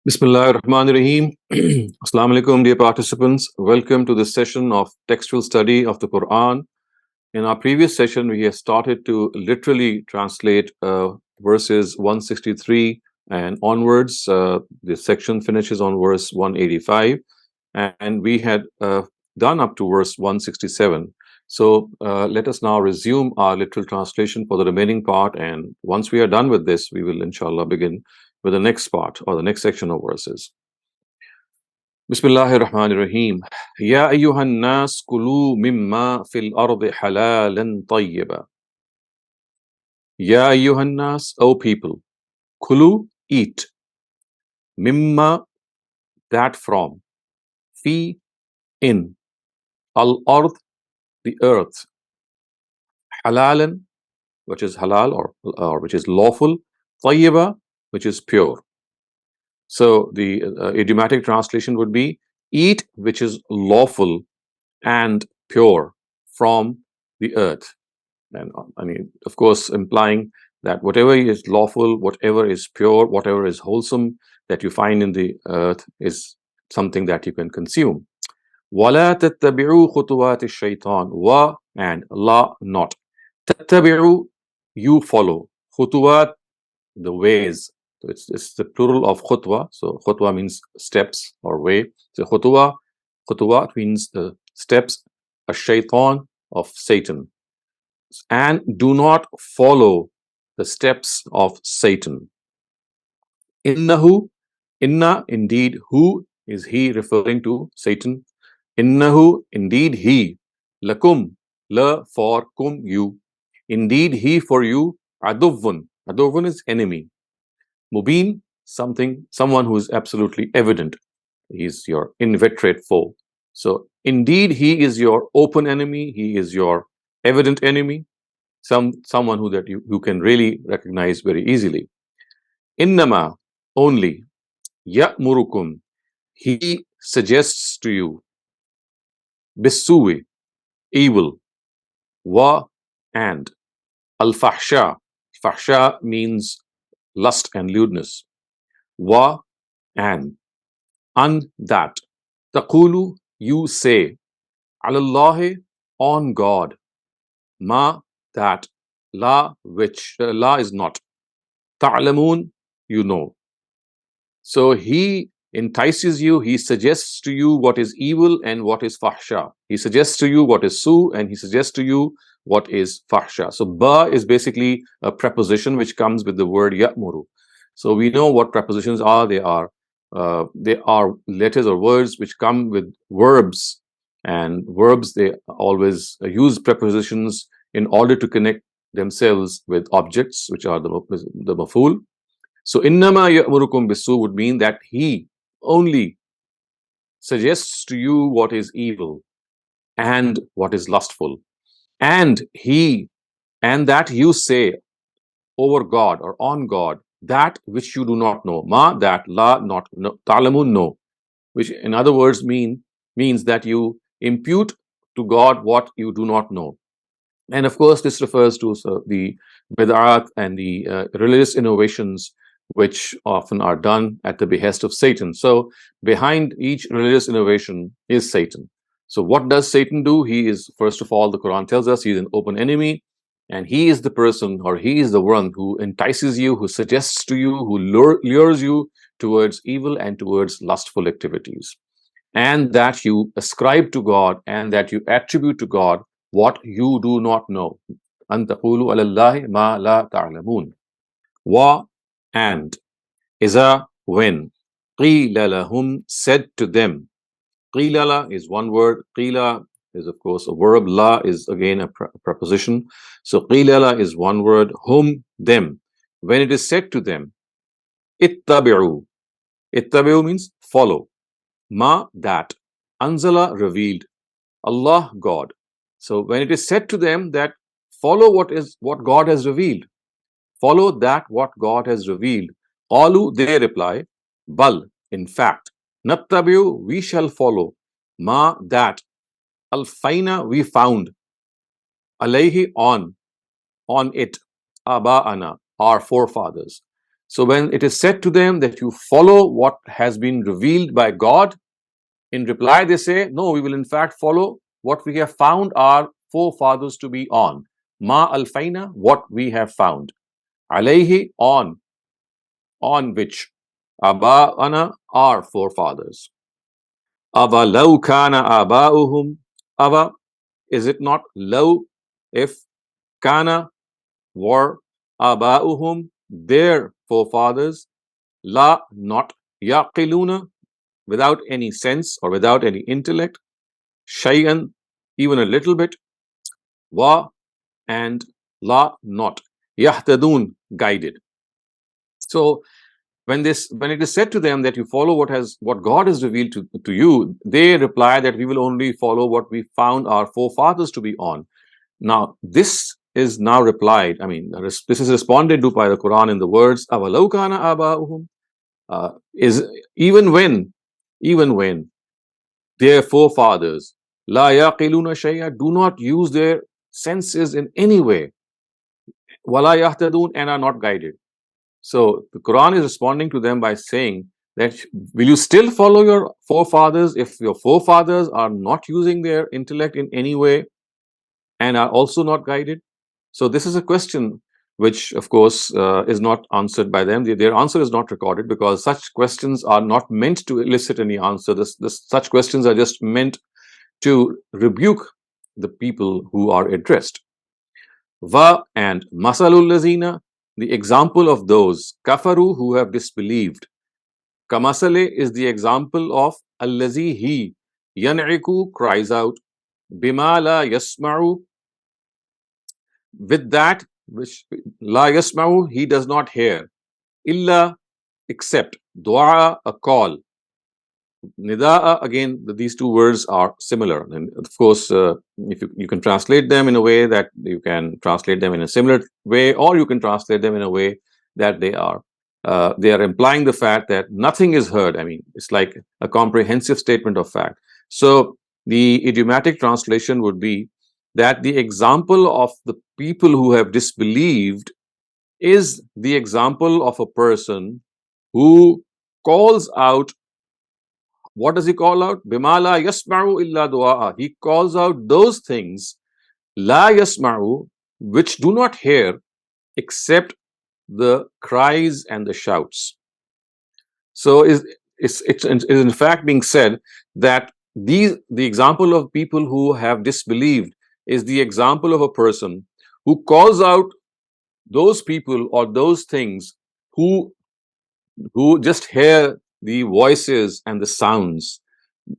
Bismillah ar-Rahman ar-Rahim. Assalamu alaikum, dear participants. Welcome to this session of textual study of the Quran. In our previous session, we have started to literally translate verses 163 and onwards. This section finishes on verse 185, and we had done up to verse 167. So let us now resume our literal translation for the remaining part. And once we are done with this, we will inshallah begin with the next part or the next section of verses. Bismillahir Rahmanir Rahim. Ya ayyuhan nas kulu mimma fil ardi halalan tayyiba. Ya ayyuhan nas, O people, kulu, eat, mimma, that from, fi, in, al ard, the earth, halalan, which is halal or which is lawful, tayyiba, which is pure. So the idiomatic translation would be eat which is lawful and pure from the earth. And I mean, of course, implying that whatever is lawful, whatever is pure, whatever is wholesome that you find in the earth is something that you can consume. وَلَا تَتَّبِعُوا خُطُوَاتِ الشَّيْطَانِ wa and la not. تَتَّبِعُوا, you follow. خُطُوَات, the ways. So it's the plural of khutwa. So khutwa means steps or way. So khutwa means the steps, a shaitan of Satan. And do not follow the steps of Satan. Innahu, inna, indeed, who is he referring to? Satan. Innahu, indeed he, lakum, la for kum, you. Indeed he for you, aduvun. Aduvun is enemy. Mubin, someone who is absolutely evident. He's your inveterate foe. So indeed he is your open enemy, he is your evident enemy, someone who that you can really recognize very easily. Innama, only, ya'murukum, he suggests to you, bisuwi, evil, wa and, al-fahsha, fahsha means lust and lewdness, wa and, that, taqulu, you say, alallahi, on God, ma, that, la, which, la is not, ta'lamun, you know. So he entices you, he suggests to you what is evil and what is fahsha. He suggests to you what is su and he suggests to you what is fahsha. So ba is basically a preposition which comes with the word ya'muru. So we know what prepositions are. They are letters or words which come with verbs, and verbs, they always use prepositions in order to connect themselves with objects which are the maf'ul. So innama ya'murukum bisu would mean that he only suggests to you what is evil and what is lustful, and that you say over God or on God that which you do not know. Ma, that, la, not, no, ta'lamun, no, which in other words means that you impute to God what you do not know. And of course, this refers to the bid'at and the religious innovations which often are done at the behest of Satan. So behind each religious innovation is Satan. So what does Satan do? He is, first of all, the Quran tells us, he's an open enemy, and he is the person, or he is the one who entices you, who suggests to you, who lures you towards evil and towards lustful activities. And that you ascribe to God and that you attribute to God what you do not know. An taqulu ala Allahi ma la ta'lamun. Wa, and, iza, when, qila lahum, said to them. Qila is one word, qila is of course a verb, la is again a preposition. So qila is one word, hum, them. When it is said to them, ittabi'u. Ittabi'u means follow. Ma, that, anzala, revealed, Allah, God. So when it is said to them that follow what God has revealed, follow that what God has revealed, qalu, they reply, bal, in fact, nattabi'u, we shall follow, ma, that, alfaina, we found, alayhi, on it, aba'ana, our forefathers. So when it is said to them that you follow what has been revealed by God, in reply they say, no, we will in fact follow what we have found our forefathers to be on. Ma alfaina, what we have found. Alayhi, on which. Aba'ana, our forefathers. Aba law kana aba'uhum. Aba, is it not law, if kana were aba'uhum, their forefathers, la, not yaqiluna, without any sense or without any intellect, shay'an, even a little bit, wa, and la, not yahtadun, guided. So when it is said to them that you follow what God has revealed to you, they reply that we will only follow what we found our forefathers to be on. Now this is now replied, I mean, this is responded to by the Quran in the words avalau kana aba'uhum, is even when their forefathers la yaqiluna shay'a, do not use their senses in any way, wala yahtadun, and are not guided. So the Quran is responding to them by saying that will you still follow your forefathers if your forefathers are not using their intellect in any way and are also not guided? So this is a question which, of course, is not answered by them. Their answer is not recorded because such questions are not meant to elicit any answer. Such questions are just meant to rebuke the people who are addressed. Va, and masalul lazina, the example of those kafaru, who have disbelieved. Kamasale is the example of allazi, he, yan'iku, cries out, bima la yasma'u, with that which la yasma'u, he does not hear, illa, except, dua, a call. Nida'a, again, these two words are similar. And of course, if you can translate them in a way that you can translate them in a similar way, or you can translate them in a way that they are implying the fact that nothing is heard. I mean, it's like a comprehensive statement of fact. So the idiomatic translation would be that the example of the people who have disbelieved is the example of a person who calls out. What does he call out? Bima la yasma'u illa du'a. He calls out those things, la yasma'u, which do not hear except the cries and the shouts. So it's in fact being said that the example of people who have disbelieved is the example of a person who calls out those people or those things who just hear the voices and the sounds,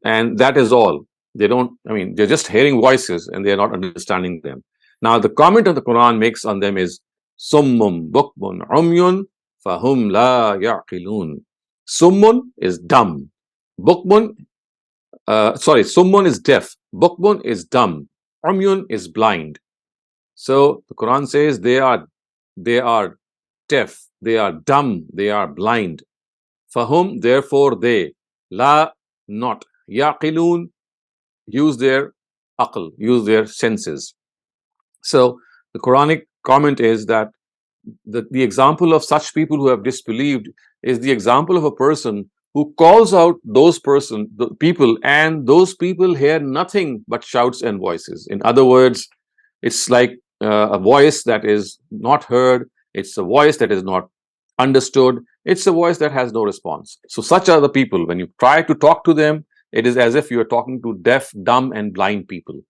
and that is all. They don't, I mean, they're just hearing voices and they're not understanding them. Now the comment of the Quran makes on them is summum bukmun umyun fahum la yaqilun. Summun is dumb, bukmun, summun is deaf, bukmun is dumb, umyun is blind. So the Quran says they are deaf, they are dumb, they are blind. Fahum, therefore they, la, not, yaqilun, use their aql, use their senses. So the Quranic comment is that the example of such people who have disbelieved is the example of a person who calls out the people, and those people hear nothing but shouts and voices. In other words, it's like a voice that is not heard, it's a voice that is not understood, it's a voice that has no response. So such are the people. When you try to talk to them, it is as if you are talking to deaf, dumb, and blind people.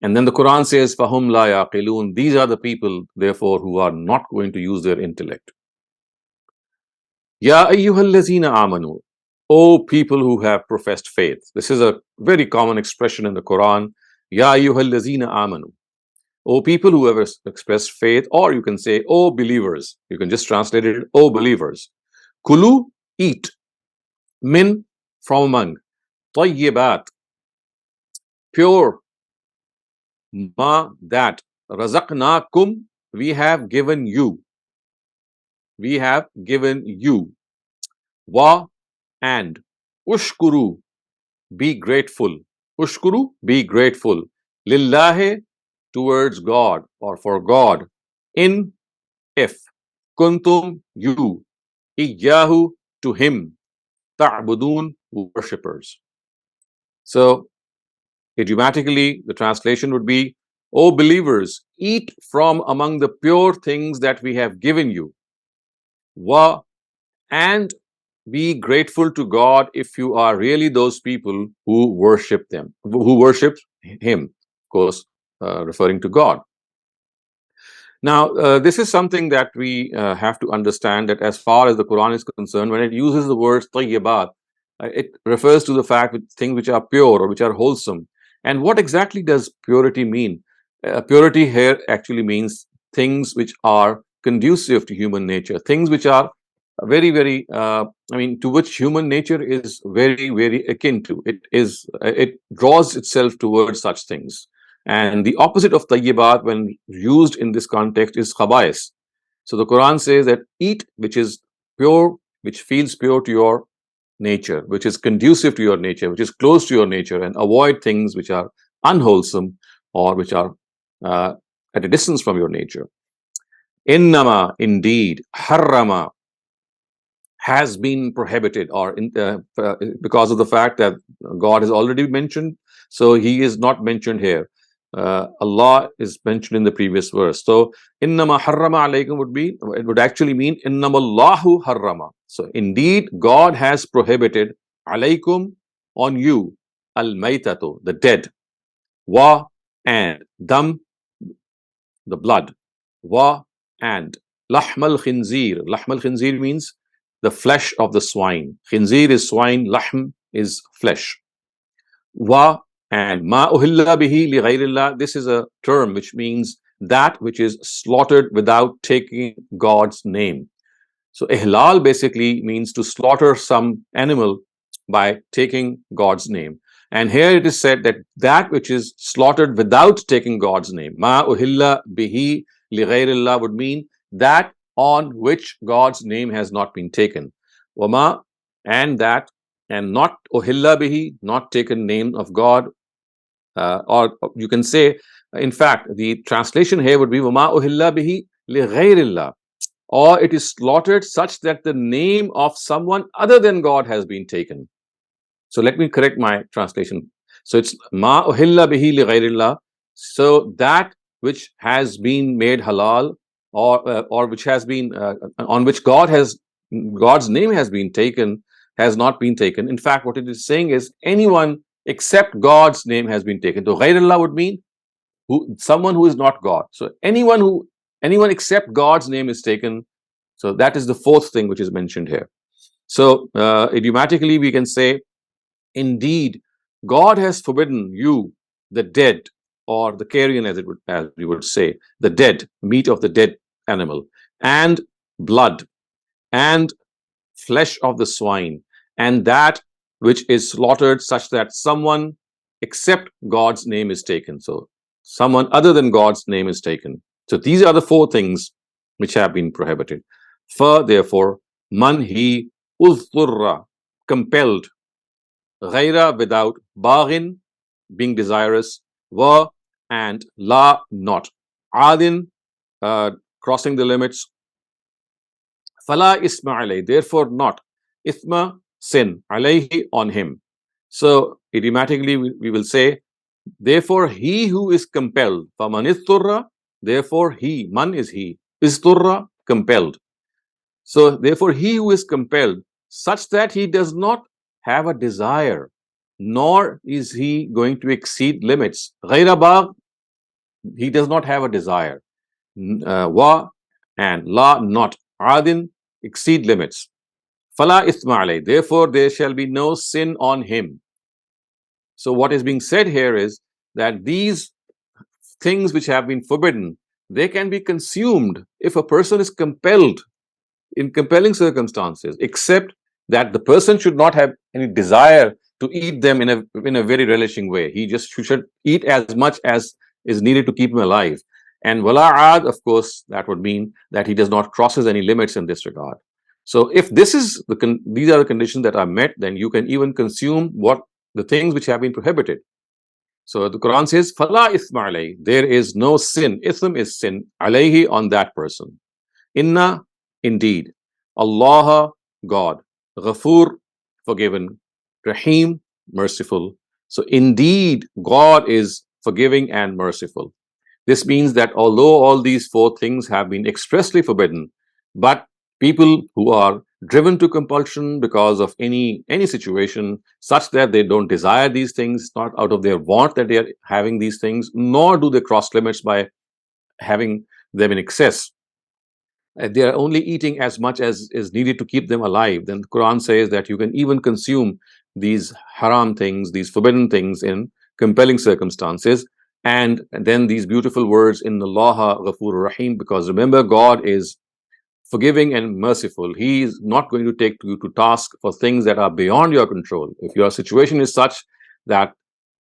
And then the Quran says, Fahum la yaqilun, these are the people, therefore, who are not going to use their intellect. Ya ayyuhallazina amanu, O people who have professed faith. This is a very common expression in the Quran. Ya ayyuhallazina amanu, O people who have expressed faith, or you can say, O believers. You can just translate it, O believers. Kulu, eat. Min, from among. Tayyibat, pure. Ma, that. Razaqnakum, we have given you. We have given you. Wa, and. Ushkuru, be grateful. Ushkuru, be grateful. Lillahi, towards God or for God. In, if. Kuntum, you. Iyyahu, to him, ta'budun, worshippers. So idiomatically, the translation would be, O believers, eat from among the pure things that we have given you. Wa, and be grateful to God if you are really those people who worship them, who worship him, of course, referring to God. Now, this is something that we have to understand, that as far as the Quran is concerned, when it uses the word tayyibat, it refers to the fact that things which are pure or which are wholesome. And what exactly does purity mean? Purity here actually means things which are conducive to human nature, things which are very, very, to which human nature is very, very akin to. It draws itself towards such things. And the opposite of tayyibat, when used in this context, is khabais. So the Quran says that eat which is pure, which feels pure to your nature, which is conducive to your nature, which is close to your nature, and avoid things which are unwholesome or which are at a distance from your nature. Innama, indeed, harrama, has been prohibited, or because of the fact that God is already mentioned, so he is not mentioned here. Allah is mentioned in the previous verse. So innama harrama alaykum it would actually mean innama Allahu harrama. So indeed God has prohibited alaykum, on you, al maytatu, the dead, wa, and dam, the blood, wa, and lahm al khinzir. Lahm al khinzir means the flesh of the swine. Khinzir is swine, lahm is flesh. Wa, and ma uhilla bihi li ghayrillah. This is a term which means that which is slaughtered without taking God's name. So ihlal basically means to slaughter some animal by taking God's name. And here it is said that that which is slaughtered without taking God's name, ma uhilla bihi li ghayrillah, would mean that on which God's name has not been taken. Wama, and that, and not uhilla bihi, not taken name of God. Or you can say, in fact, the translation here would be wama uhilla bihi li ghayrillah, or it is slaughtered such that the name of someone other than God has been taken. So let me correct my translation. So it's ma uhilla bihi li ghayrillah. So that which has been made halal, or which has been on which God's name has been taken, has not been taken. In fact, what it is saying is anyone except God's name has been taken. So ghayrillah would mean someone who is not God. So anyone except God's name is taken. So that is the fourth thing which is mentioned here. So idiomatically we can say, indeed, God has forbidden you, the dead, or the carrion, as we would say, the dead, meat of the dead animal, and blood, and flesh of the swine, and that which is slaughtered such that someone except God's name is taken. So someone other than God's name is taken. So these are the four things which have been prohibited. Therefore, man, he, uzturra, compelled, ghaira, without, baghin, being desirous, wa, and la, not, adin, crossing the limits, fala isma alayhi, therefore not, isma, sin, alayhi, on him. So idiomatically we will say, therefore he who is compelled, faman isturra, therefore he, man is he, isturra, compelled. So therefore he who is compelled, such that he does not have a desire, nor is he going to exceed limits. Ghaira bagh, he does not have a desire. Wa, and la, not, adin, exceed limits. Fala ithma alayh, therefore there shall be no sin on him. So what is being said here is that these things which have been forbidden, they can be consumed if a person is compelled, in compelling circumstances, except that the person should not have any desire to eat them in a very relishing way. He just should eat as much as is needed to keep him alive. And wala'ad, of course, that would mean that he does not crosses any limits in this regard. So if this is these are the conditions that are met, then you can even consume the things which have been prohibited. So the Quran says, "Fala ithma alayhi," there is no sin. Ithm is sin, alayhi, on that person. Inna, indeed, Allah, God. Ghafur, forgiven. Rahim, merciful. So indeed, God is forgiving and merciful. This means that although all these four things have been expressly forbidden, but people who are driven to compulsion because of any situation such that they don't desire these things, not out of their want that they are having these things, nor do they cross limits by having them in excess. They are only eating as much as is needed to keep them alive. Then the Quran says that you can even consume these haram things, these forbidden things in compelling circumstances. And then these beautiful words in Allah Ghafur Rahim, because remember, God is forgiving and merciful. He is not going to take you to task for things that are beyond your control. If your situation is such that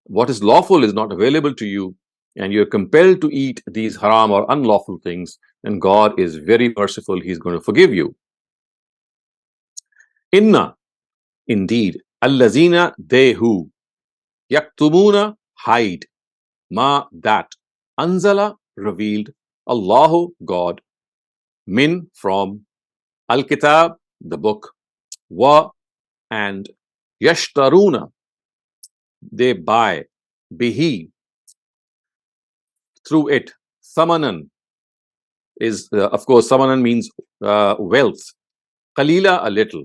what is lawful is not available to you, and you're compelled to eat these haram or unlawful things, then God is very merciful. He's going to forgive you. Inna, indeed, allazina, they who, yaktumuna, hide, ma, that, anzala, revealed, Allahu, God, min, from, al-kitab, the book, wa, and yashtaruna, they buy, bihi, through it, samanan, is of course samanan means wealth, qalila, a little.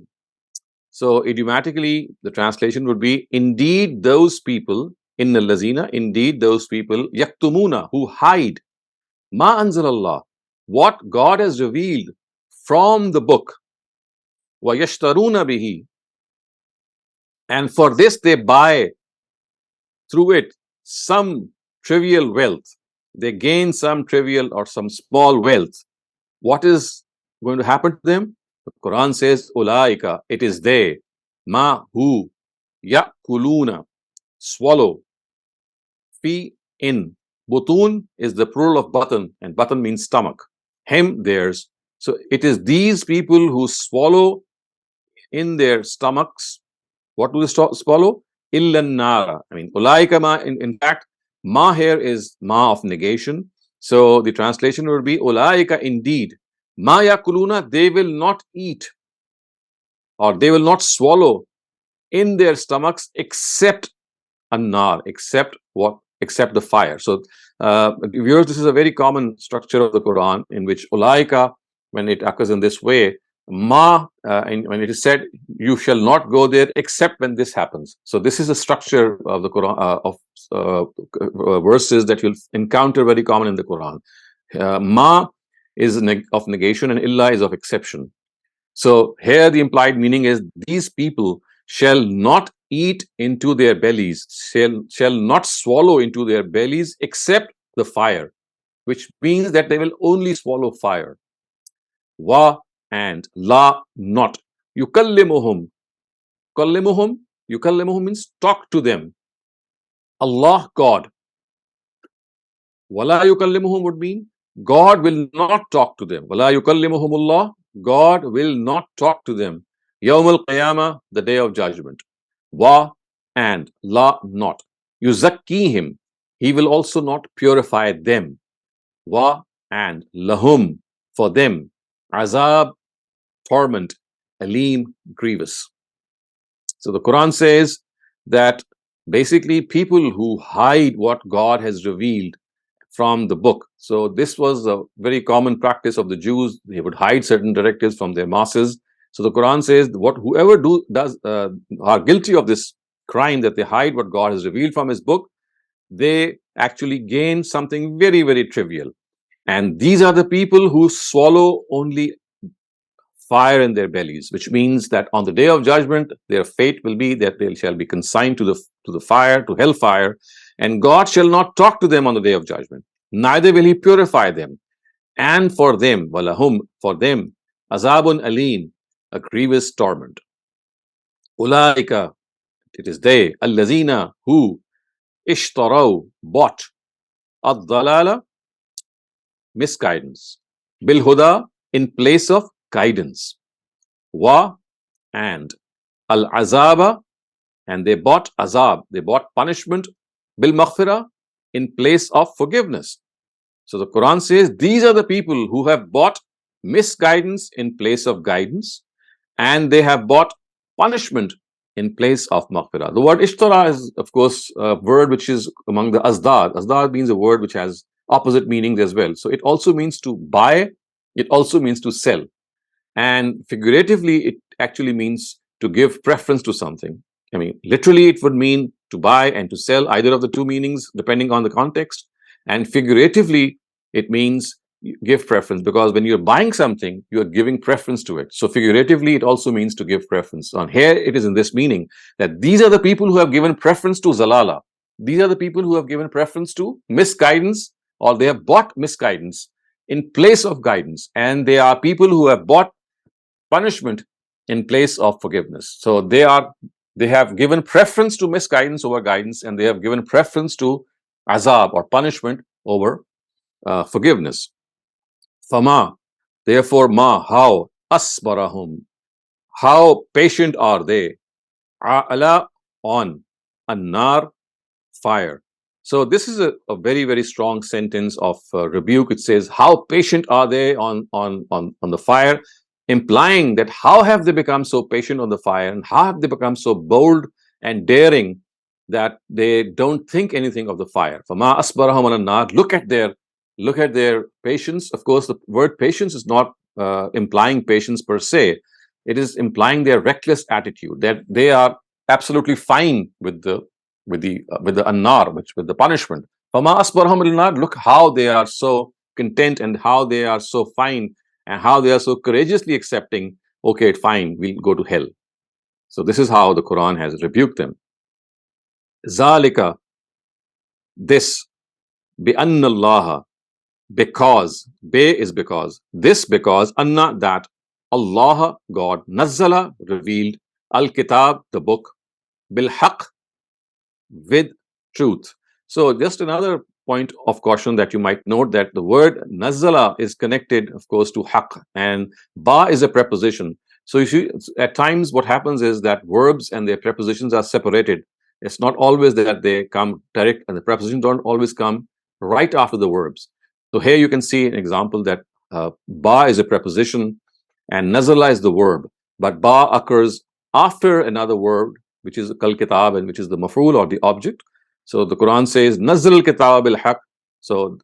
So idiomatically the translation would be, indeed those people, innal lazina, indeed those people, yaktumuna, who hide, ma anzalallah, what God has revealed from the book, wa yashtaruna bihi, and for this they buy through it some trivial wealth. They gain some trivial or some small wealth. What is going to happen to them? The Quran says, Ulaika, it is they, ma, who, yakuluna, swallow, fi, in. Butun is the plural of batan, and batan means stomach. Him, theirs. So it is these people who swallow in their stomachs. What do they swallow? Illan nara. I mean, ulaika ma, in fact, ma here is ma of negation. So the translation would be, ulaika, indeed, ma yakuluna, they will not eat or they will not swallow in their stomachs except an-nar, except what? Except the fire. So viewers, this is a very common structure of the Quran in which ulaika, when it occurs in this way, ma, when it is said, you shall not go there except when this happens. So this is a structure of the Quran, of verses that you'll encounter very common in the Quran. Ma is of negation and illa is of exception. So here the implied meaning is, these people shall not eat into their bellies, shall not swallow into their bellies except the fire, which means that they will only swallow fire. Wa, and la, not. Yukallimuhum. Yukallimuhum means talk to them. Allah, God. Wala yukallimuhum would mean God will not talk to them. Wala yukallimuhumullah, God will not talk to them. Yawm al-Qiyamah, the day of judgment. Wa, and la, not. Yuzakkihim, he will also not purify them. Wa, and lahum, for them. Azab, torment. Aleem, grievous. So the Quran says that basically people who hide what God has revealed from the book. So this was a very common practice of the Jews. They would hide certain directives from their masses. So the Quran says whoever are guilty of this crime, that they hide what God has revealed from his book, they actually gain something very, very trivial. And these are the people who swallow only fire in their bellies, which means that on the day of judgment, their fate will be that they shall be consigned to the fire, to hellfire, and God shall not talk to them on the day of judgment. Neither will he purify them. And for them, walahum, for them, azabun alim, a grievous torment. Ulaika, it is they, allazina, who, ishtarau, bought, ad-dalala, misguidance, bil huda, in place of guidance, wa, and al-azaba, and they bought azab, they bought punishment, bil maghfirah, in place of forgiveness. So the Quran says these are the people who have bought misguidance in place of guidance, and they have bought punishment in place of maghfirah. The word ishtara is, of course, a word which is among the azdad. Azdad means a word which has opposite meanings as well. So it also means to buy, it also means to sell. And figuratively, it actually means to give preference to something. I mean, literally, it would mean to buy and to sell, either of the two meanings, depending on the context. And figuratively, it means give preference, because when you're buying something, you're giving preference to it. So figuratively, it also means to give preference. On here, it is in this meaning that these are the people who have given preference to zalala. These are the people who have given preference to misguidance, or they have bought misguidance in place of guidance. And they are people who have bought punishment in place of forgiveness. So they have given preference to misguidance over guidance, and they have given preference to azab or punishment over forgiveness. Fama, therefore, ma, how, asbarahum, how patient are they, ala, on, annar, fire. So this is a very, very strong sentence of rebuke. It says, how patient are they on the fire, implying that how have they become so patient on the fire, and how have they become so bold and daring that they don't think anything of the fire. Fama asbarahum ala nar. Look at their patience. Of course, the word patience is not implying patience per se. It is implying their reckless attitude, that they are absolutely fine with the annar, with the punishment. Fama asbarahum ala nar. Look how they are so content, and how they are so fine, and how they are so courageously accepting, okay, fine, we'll go to hell. So this is how the Quran has rebuked them. Zalika, this, bi anna Allah, because, be is because, this because, anna, that, Allah, God, nazzala, revealed, al-kitab, the book, bil haq, with truth. So just another point of caution that you might note, that the word nazzala is connected, of course, to haq, and ba is a preposition. So you see, at times what happens is that verbs and their prepositions are separated. It's not always that they come direct, and the prepositions don't always come right after the verbs. So here you can see an example that ba is a preposition and nazala is the verb, but ba occurs after another verb, which is kal kitab, and which is the maf'ul or the object. So the Quran says nazal al kitab bil haq. So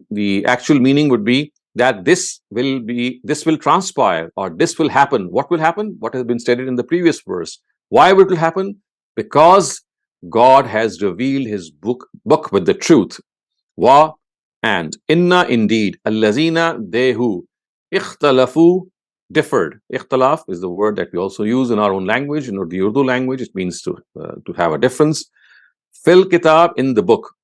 the actual meaning would be that this will transpire, or this will happen. What will happen? What has been stated in the previous verse. Why will it happen? Because God has revealed his book with the truth. Wa, and, inna, indeed, allazina, they who, ikhtalafu, differed. Ikhtilaf is the word that we also use in our own language, in the Urdu language. It means to have a difference. Fil kitab, in the book.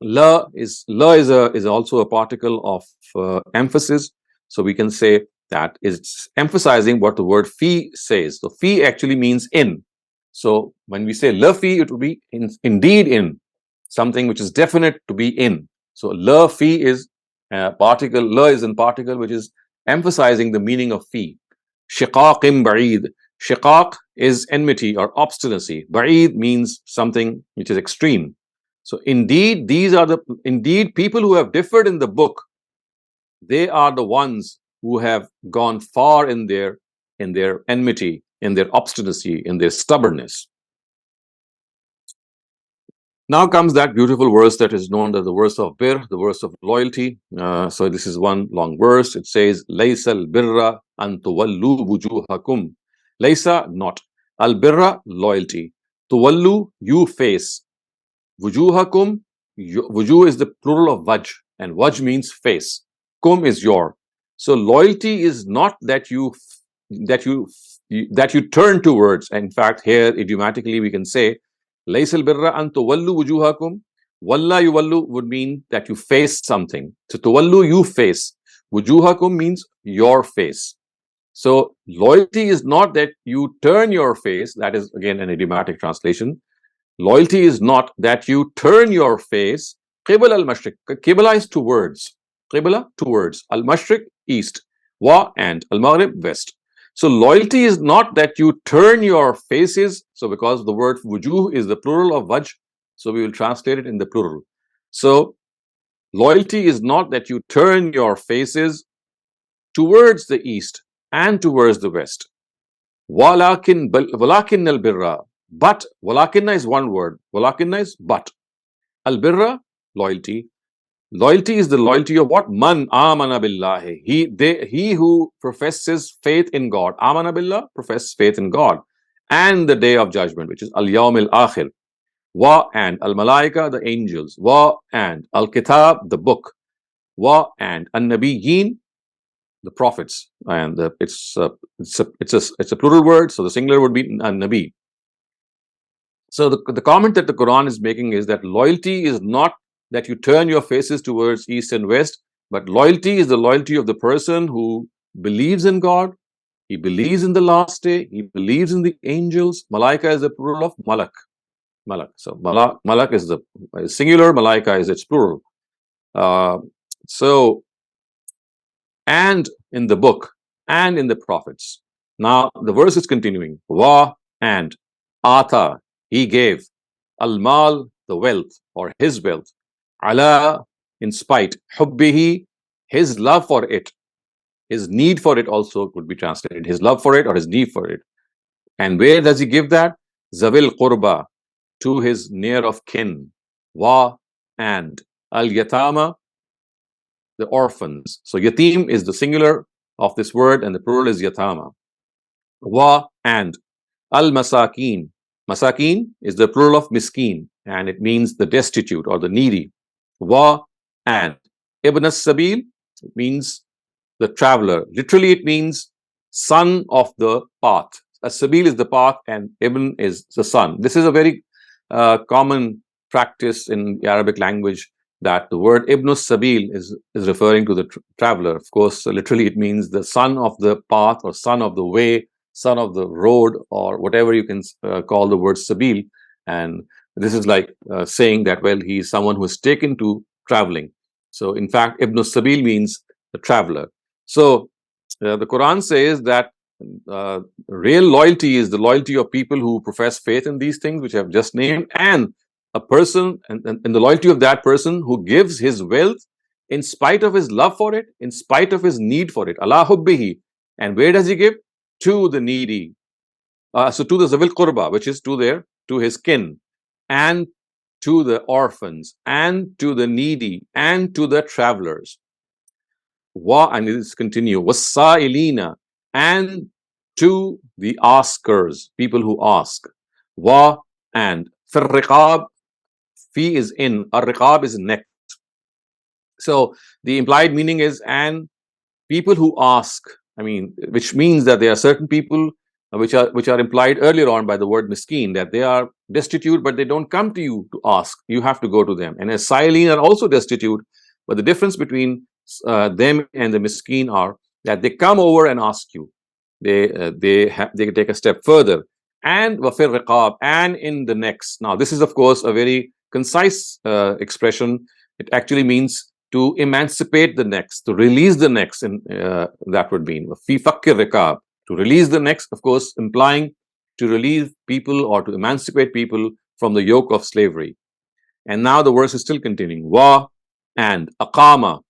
La is also a particle of emphasis. So we can say that it's emphasizing what the word fi says. So fi actually means in. So when we say la fi, it would be indeed in, something which is definite to be in. So la fi is particle, la is in particle, which is emphasizing the meaning of fi. Shiqaqim ba'id. Shiqaq is enmity or obstinacy. Ba'id means something which is extreme. So indeed, indeed people who have differed in the book, they are the ones who have gone far in their enmity, in their obstinacy, in their stubbornness. Now comes that beautiful verse that is known as the verse of bir, the verse of loyalty. So this is one long verse. It says, Laysa al-birra an tuwallu wujuhakum. Laysa, not. Al-birra, loyalty. Tuwallu, you face. Wujuhakum, wujuh is the plural of wajh, and wajh means face. Kum is your. So loyalty is not that you turn towards. In fact, here idiomatically we can say, Laysal birra an tuwallu wujuhakum. Walla yuwallu would mean that you face something. So tuwallu, you face. Wujuhakum means your face. So loyalty is not that you turn your face. That is again an idiomatic translation. Loyalty is not that you turn your face. Qibla al-mashriq. Qibla is towards. Qibla, towards. Al-mashriq, east. Wa, and. Al-maghrib, west. So loyalty is not that you turn your faces. So because the word wujuh is the plural of wajh, so we will translate it in the plural. So loyalty is not that you turn your faces towards the east and towards the west. Walakin al birra. But walakinna is one word. Walakinna is but. Al birra, loyalty. Loyalty is the loyalty of what? Man amana billahi. He who professes faith in God. Amana billah, professes faith in God. And the day of judgment, which is al yawm al akhir. Wa and al malaika, the angels. Wa and al kitab, the book. Wa and al nabiyyin, the prophets. And it's a plural word, so the singular would be al nabi. So the comment that the Quran is making is that loyalty is not that you turn your faces towards east and west, but loyalty is the loyalty of the person who believes in God, he believes in the last day, he believes in the angels. Malaika is the plural of malak. Malak. So malak is the singular, malaika is its plural. So and in the book and in the prophets. Now the verse is continuing. Wa and ata, he gave. Al mal, the wealth or his wealth. Ala, in spite. Hubbihi, his love for it. His need for it also could be translated. His love for it or his need for it. And where does he give that? Zawil qurba, to his near of kin. Wa and al yatama, the orphans. So yatim is the singular of this word and the plural is yatama. Wa and al masakin. Masakin is the plural of miskin and it means the destitute or the needy. Wa and ibn as-sabil, it means the traveler. Literally it means son of the path. As-sabil is the path and ibn is the son. This is a very common practice in the Arabic language, that the word ibn as-sabil is referring to the traveler. Of course, literally it means the son of the path or son of the way, son of the road, or whatever you can call the word sabil. And this is like saying that, well, he is someone who is taken to traveling. So in fact, ibn as-sabil means the traveler. So the Quran says that real loyalty is the loyalty of people who profess faith in these things which I have just named, and a person and the loyalty of that person who gives his wealth in spite of his love for it, in spite of his need for it. Allah hubbihi. And where does he give? To the needy. So to the zawil qurba, which is to his kin, and to the orphans, and to the needy, and to the travelers. Wa, and this continue, wasailina, and to the askers, people who ask. Wa, and firriqab, fi is in, ar-riqab is neck. So the implied meaning is, and people who ask, I mean, which means that there are certain people which are implied earlier on by the word miskin, that they are destitute, but they don't come to you to ask. You have to go to them. And as Sailin are also destitute, but the difference between them and the miskin are that they come over and ask you. They take a step further. And wafir riqab, and in the next. Now this is of course a very concise expression. It actually means to emancipate the necks, to release the necks, and that would mean fi fakkir riqab, to release the necks, of course, implying to relieve people or to emancipate people from the yoke of slavery. And now the verse is still continuing. Wa and aqama.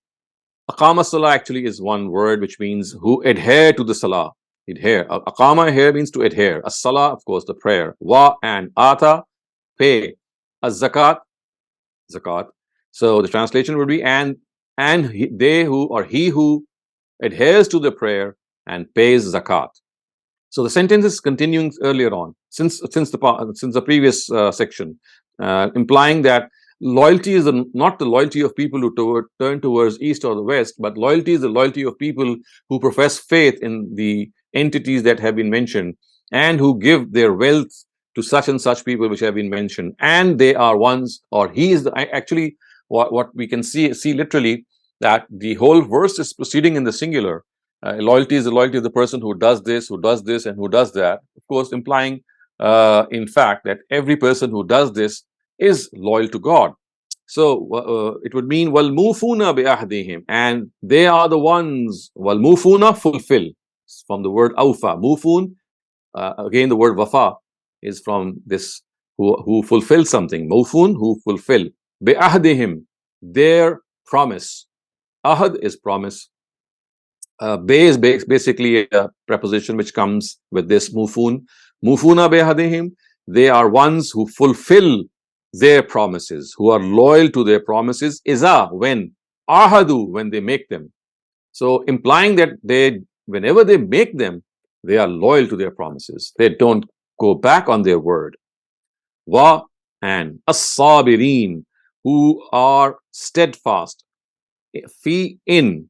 Aqama salah actually is one word which means who adhere to the salah. Adhere. Aqama here means to adhere. As-salah, of course, the prayer. Wa and ata, pay. Az-zakat, zakat. So the translation would be and they who, or he who adheres to the prayer and pays zakat. So the sentence is continuing earlier on since the previous section, implying that loyalty is not the loyalty of people who turn towards east or the west, but loyalty is the loyalty of people who profess faith in the entities that have been mentioned and who give their wealth to such and such people which have been mentioned, and they are ones, or he is actually what we can see literally, that the whole verse is proceeding in the singular. Loyalty is the loyalty of the person who does this, and who does that. Of course, implying, in fact, that every person who does this is loyal to God. So it would mean wal mufuna bi ahdihim, and they are the ones. Wal mufuna, fulfill, from the word awfa. Mufun, again the word wafa is from this who fulfill something. Mufun, who fulfill. Bi ahdihim, their promise. Ahad is promise. Bay is basically a preposition which comes with this mufun. Mufuna behadihim. They are ones who fulfill their promises, who are loyal to their promises. Iza, when. Ahadu, when they make them. So implying that whenever they make them, they are loyal to their promises. They don't go back on their word. Wa, and as-sabirin, who are steadfast. Fi, in.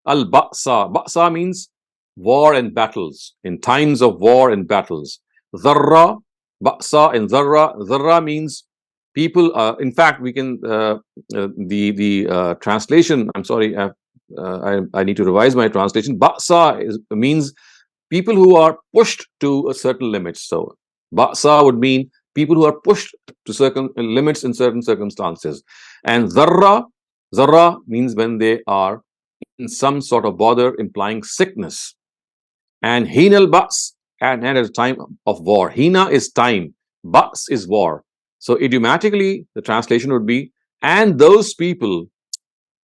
Al-ba'sa. Ba'sa means war and battles, in times of war and battles. Dharra, ba'sa and dharra. Dharra means people. In fact, we can the translation. I'm sorry, I need to revise my translation. Ba'sa means people who are pushed to a certain limit. So ba'sa would mean people who are pushed to certain limits in certain circumstances. And dharra means when they are in some sort of bother, implying sickness. And hinal ba's, and at a time of war. Hina is time, ba's is war. So idiomatically, the translation would be, and those people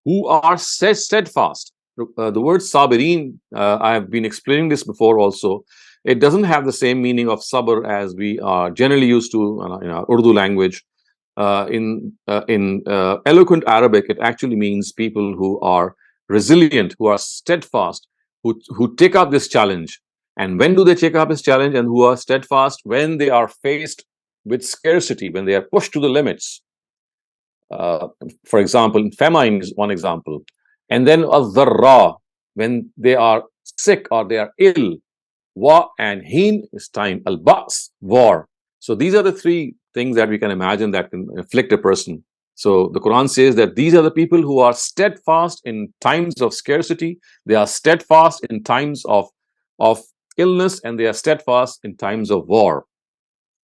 who are steadfast. The word sabirin, I have been explaining this before also. It doesn't have the same meaning of sabr as we are generally used to in our Urdu language. In eloquent Arabic, it actually means people who are resilient, who are steadfast, who take up this challenge. And when do they take up this challenge? And who are steadfast when they are faced with scarcity, when they are pushed to the limits. For example, famine is one example. And then al-dharra, when they are sick or they are ill. Wa, and heen is time. Al-ba's, war. So these are the three things that we can imagine that can afflict a person. So the Quran says that these are the people who are steadfast in times of scarcity. They are steadfast in times of illness, and they are steadfast in times of war.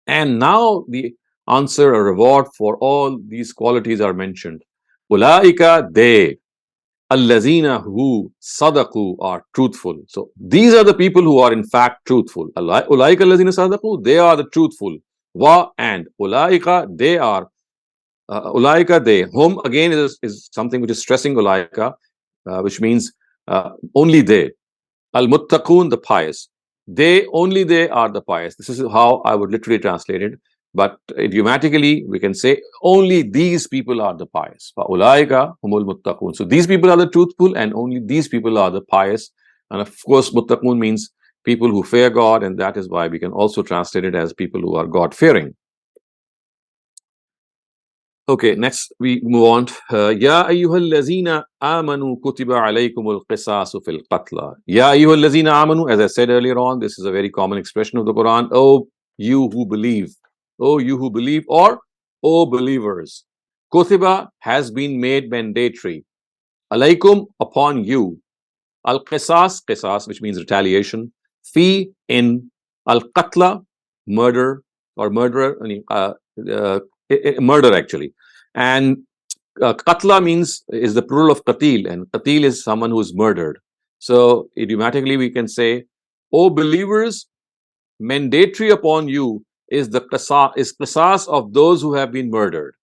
And now the answer or reward for all these qualities are mentioned. Ulaika, they. Allazina, who sadaqu, are truthful. So these are the people who are in fact truthful. Ulaika allazina sadaqu, they are the truthful. Wa, and ulaika, they are. Ulaika, they. Hum again is something which is stressing ulaika, which means only they. Al muttaqun, the pious. They, only they are the pious. This is how I would literally translate it. But idiomatically, we can say only these people are the pious. فَأُولَٰئِكَ هُمُ الْمُتَّقُونَ. So these people are the truthful, and only these people are the pious. And of course, muttaqun means people who fear God, and that is why we can also translate it as people who are God-fearing. Okay, next we move on. Ya ayyuhallazina amanu kutiba alaykumul qisasu fil qatla. Ya ayyuhallazina amanu, as I said earlier on, this is a very common expression of the Quran. Oh, you who believe. Oh, you who believe, or oh, believers. Kutiba has been made mandatory. Alaykum, upon you. Al-qisas, qisas, which means retaliation. Fi, in. Al-qatla, murder, or murderer, murder actually. And qatla means, is the plural of qatil, and qatil is someone who is murdered. So idiomatically we can say, O believers, mandatory upon you is the qisas of those who have been murdered.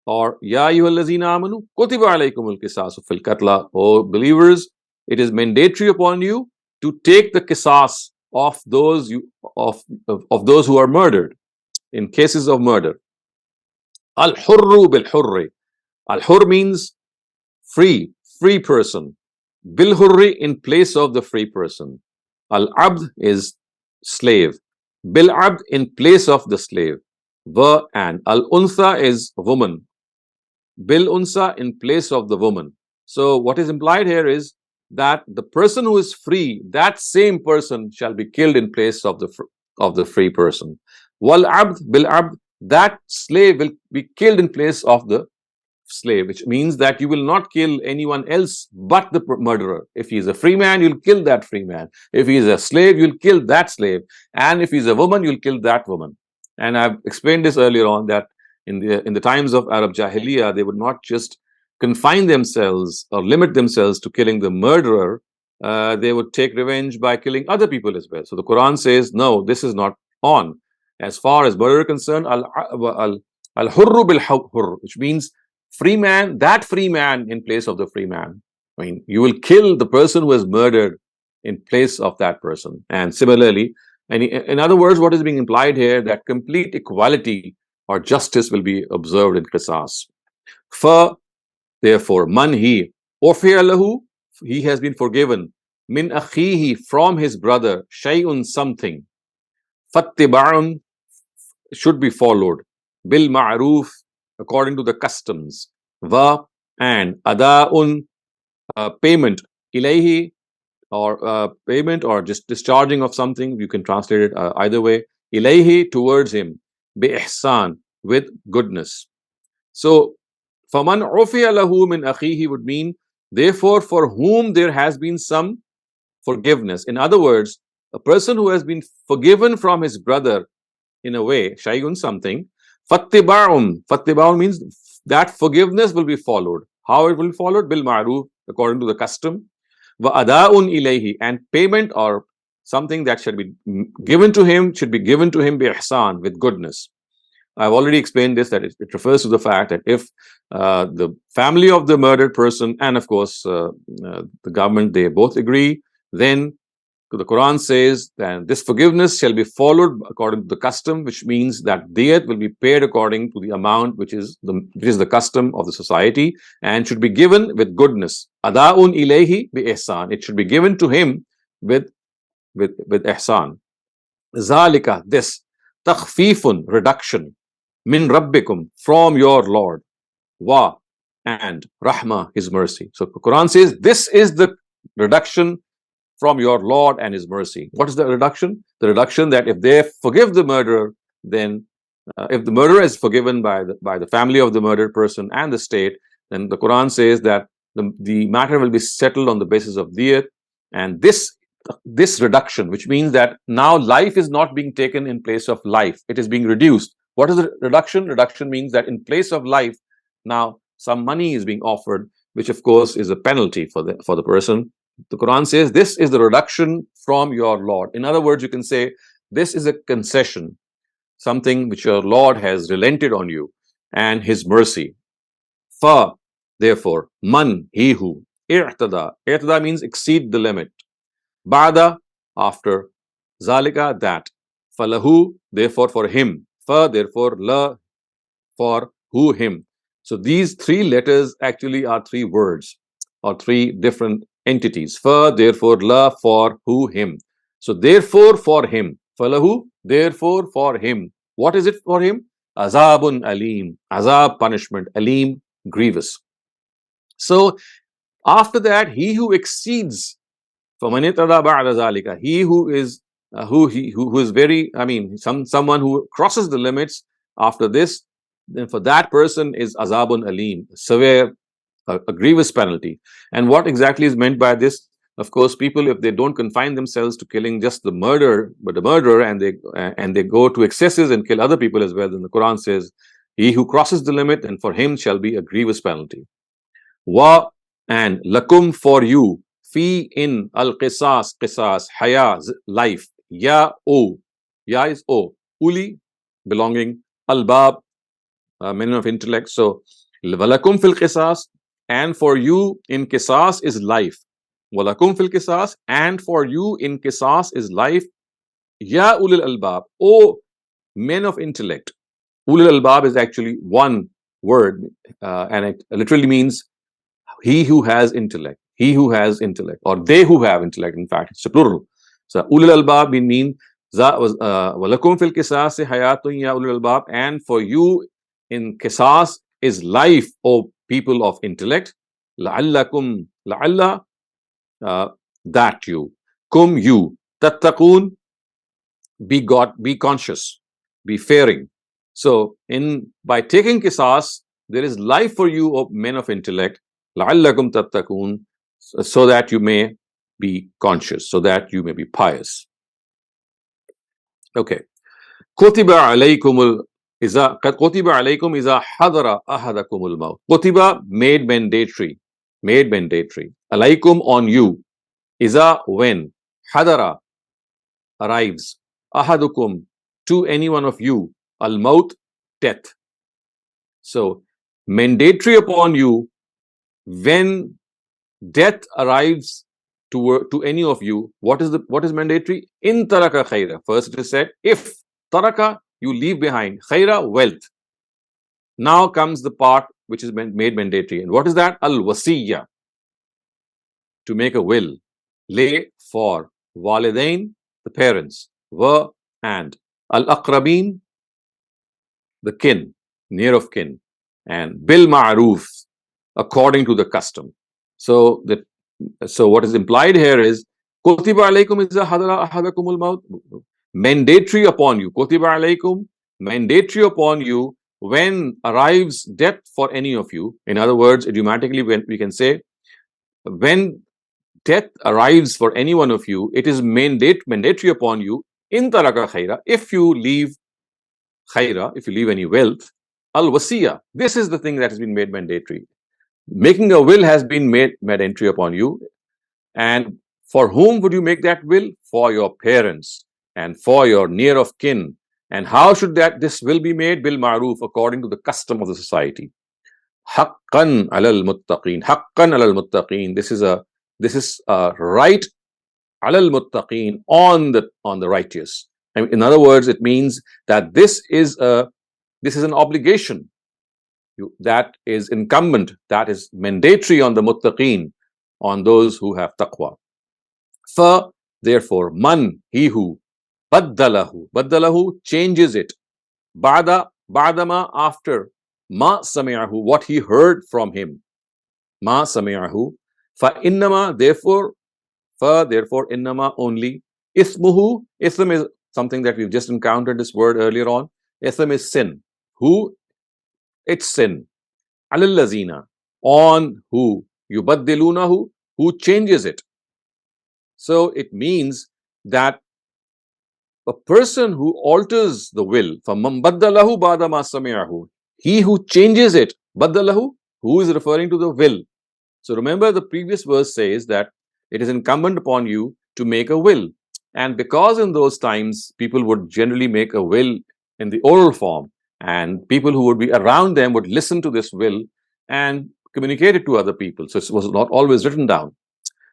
Or ya ayyuhallazina amanu kutiba alaykumul qisasu fil qatla. O believers, it is mandatory upon you to take the qisas of those those who are murdered in cases of murder. Al-hurru bil-hurri. Al-hurr means free person. Bil-hurri, in place of the free person. Al-abd is slave. Bil-abd, in place of the slave. Va, and. Al-untha is woman. Bil-unsa, in place of the woman. So what is implied here is that the person who is free, that same person shall be killed in place of the free person. Wal-abd bil-abd, that slave will be killed in place of the slave, which means that you will not kill anyone else but the murderer. If he is a free man, you'll kill that free man. If he is a slave, you'll kill that slave. And if he's a woman, you'll kill that woman. And I've explained this earlier on, that in the times of Arab Jahiliyyah, they would not just confine themselves or limit themselves to killing the murderer. They would take revenge by killing other people as well. So the Quran says, no, this is not on. As far as murder is concerned, al-hurru bil-hurr, which means free man, that free man in place of the free man. I mean, you will kill the person who has murdered in place of that person. And similarly, and in other words, what is being implied here, that complete equality or justice will be observed in qisas. For therefore, man he, ufiya lahu, he has been forgiven, min akhihi, from his brother, shay'un, something, fattiba'un, should be followed, bil ma'ruf, according to the customs, va, and ada'un, payment, ilayhi, or payment or just discharging of something, you can translate it either way, ilayhi, towards him, bi ihsan, with goodness. So faman ufiya lahu min akhihi would mean, therefore, for whom there has been some forgiveness. In other words, a person who has been forgiven from his brother in a way, shay'un, something, fattiba'um means that forgiveness will be followed. How it will be followed? Bil ma'ruf, according to the custom, wa ada'un ilayhi, and payment or something that should be given to him should be given to him bi ihsan, with goodness. I've already explained this, that it refers to the fact that if the family of the murdered person and of course the government, they both agree, then the Quran says that this forgiveness shall be followed according to the custom, which means that diyat will be paid according to the amount which is the custom of the society, and should be given with goodness. Ada'un ilayhi bi ihsan. It should be given to him with ihsan. Zalika, this, takhfifun, reduction, min rabbikum, from your Lord, wa, and rahma, his mercy. So the Quran says this is the reduction from your Lord and his mercy. What is the reduction? The reduction that if they forgive the murderer, then if the murderer is forgiven by the family of the murdered person and the state, then the Quran says that the matter will be settled on the basis of diyat. And this reduction, which means that now life is not being taken in place of life, it is being reduced. What is the reduction? Reduction means that in place of life, now some money is being offered, which of course is a penalty for the person. The Quran says this is the reduction from your Lord. In other words, you can say this is a concession, something which your Lord has relented on you, and his mercy. Fa, therefore, man, he who, i'tada means exceed the limit, ba'da, after, zalika, that, falahu, therefore for him, fa, therefore, la, for who, him. So these three letters actually are three words or three different entities. Fa, therefore, la, for who, him. So therefore for him, falahu, therefore for him. What is it for him? Azabun alim, azab, punishment, alim, grievous. So after that, he who exceeds, he who is who is very, I mean, someone who crosses the limits after this, then for that person is azabun alim, severe, a grievous penalty. And what exactly is meant by this? Of course, people, if they don't confine themselves to killing just the murderer, and they go to excesses and kill other people as well, then the Quran says, he who crosses the limit, and for him shall be a grievous penalty. Wa, and lakum, for you, fi, in, al qisas, haya, life, ya, o, ya is o, uli, belonging, albab, men of intellect. So walakum fil qisas, and for you in qisas is life. Walakum fil qisas, and for you in qisas is life. Ya ulil albab, O men of intellect. Ulil albab is actually one word, and it literally means he who has intellect, he who has intellect, or they who have intellect. In fact, it's a plural. So ulil albab means walakum fil qisas hayatun ya ulil albab, and for you in qisas is life, O people of intellect. La'allakum, la'alla, that you, kum, you, tattaqun, be conscious, be fearing. So by taking qisas, there is life for you, O men of intellect, la'allakum tattaqun, so that you may be conscious, so that you may be pious. Okay. Kutiba alaykumul iza hadara ahadakumul maut. Kutiba, made mandatory. Alaykum, on you. Iza, when. Hadara, arrives. Ahadukum, to any one of you. Al maut, death. So mandatory upon you when death arrives to any of you, what is mandatory? In taraka khaira. First it is said, if taraka, you leave behind, khaira, wealth. Now comes the part which is made mandatory. And what is that? Al wasiyya, to make a will. Lay for walidain, the parents, wa, and al aqrabin, the kin, near of kin, and bil ma'ruf, according to the custom. So what is implied here is kutiba alaykum iza hadara ahadakumul maut, mandatory upon you. Kutiba alaykum, mandatory upon you when arrives death for any of you. In other words, idiomatically, when we can say, when death arrives for any one of you, it is mandatory upon you, in taraka khaira, if you leave khaira, if you leave any wealth, al wasiya. This is the thing that has been made mandatory. Making a will has been made mandatory upon you. And for whom would you make that will? For your parents and for your near of kin. And how should this will be made? Bil ma'ruf, according to the custom of the society. Haqqan alal muttaqeen. Haqqan alal muttaqeen. This is a right alal muttaqeen, on the righteous. In other words, it means that this is an obligation that is incumbent, that is mandatory on the muttaqeen, on those who have taqwa. Therefore, man, he who, baddalahu, changes it, ba'dama, after, ma sami'ahu, what he heard from him, ma sami'ahu, fa innama, therefore, innama, only, ismuhu, ism is something that we've just encountered this word earlier on. Ism is sin. Who? It's sin. Alal lazina, on who, yubaddilunahu, who changes it. So it means that a person who alters the will, فَمَنْ بَدَّلَهُ بَعْدَ مَا سَمِعَهُ, he who changes it, baddalahu, who is referring to the will. So remember, the previous verse says that it is incumbent upon you to make a will. And because in those times, people would generally make a will in the oral form, and people who would be around them would listen to this will and communicate it to other people. So it was not always written down.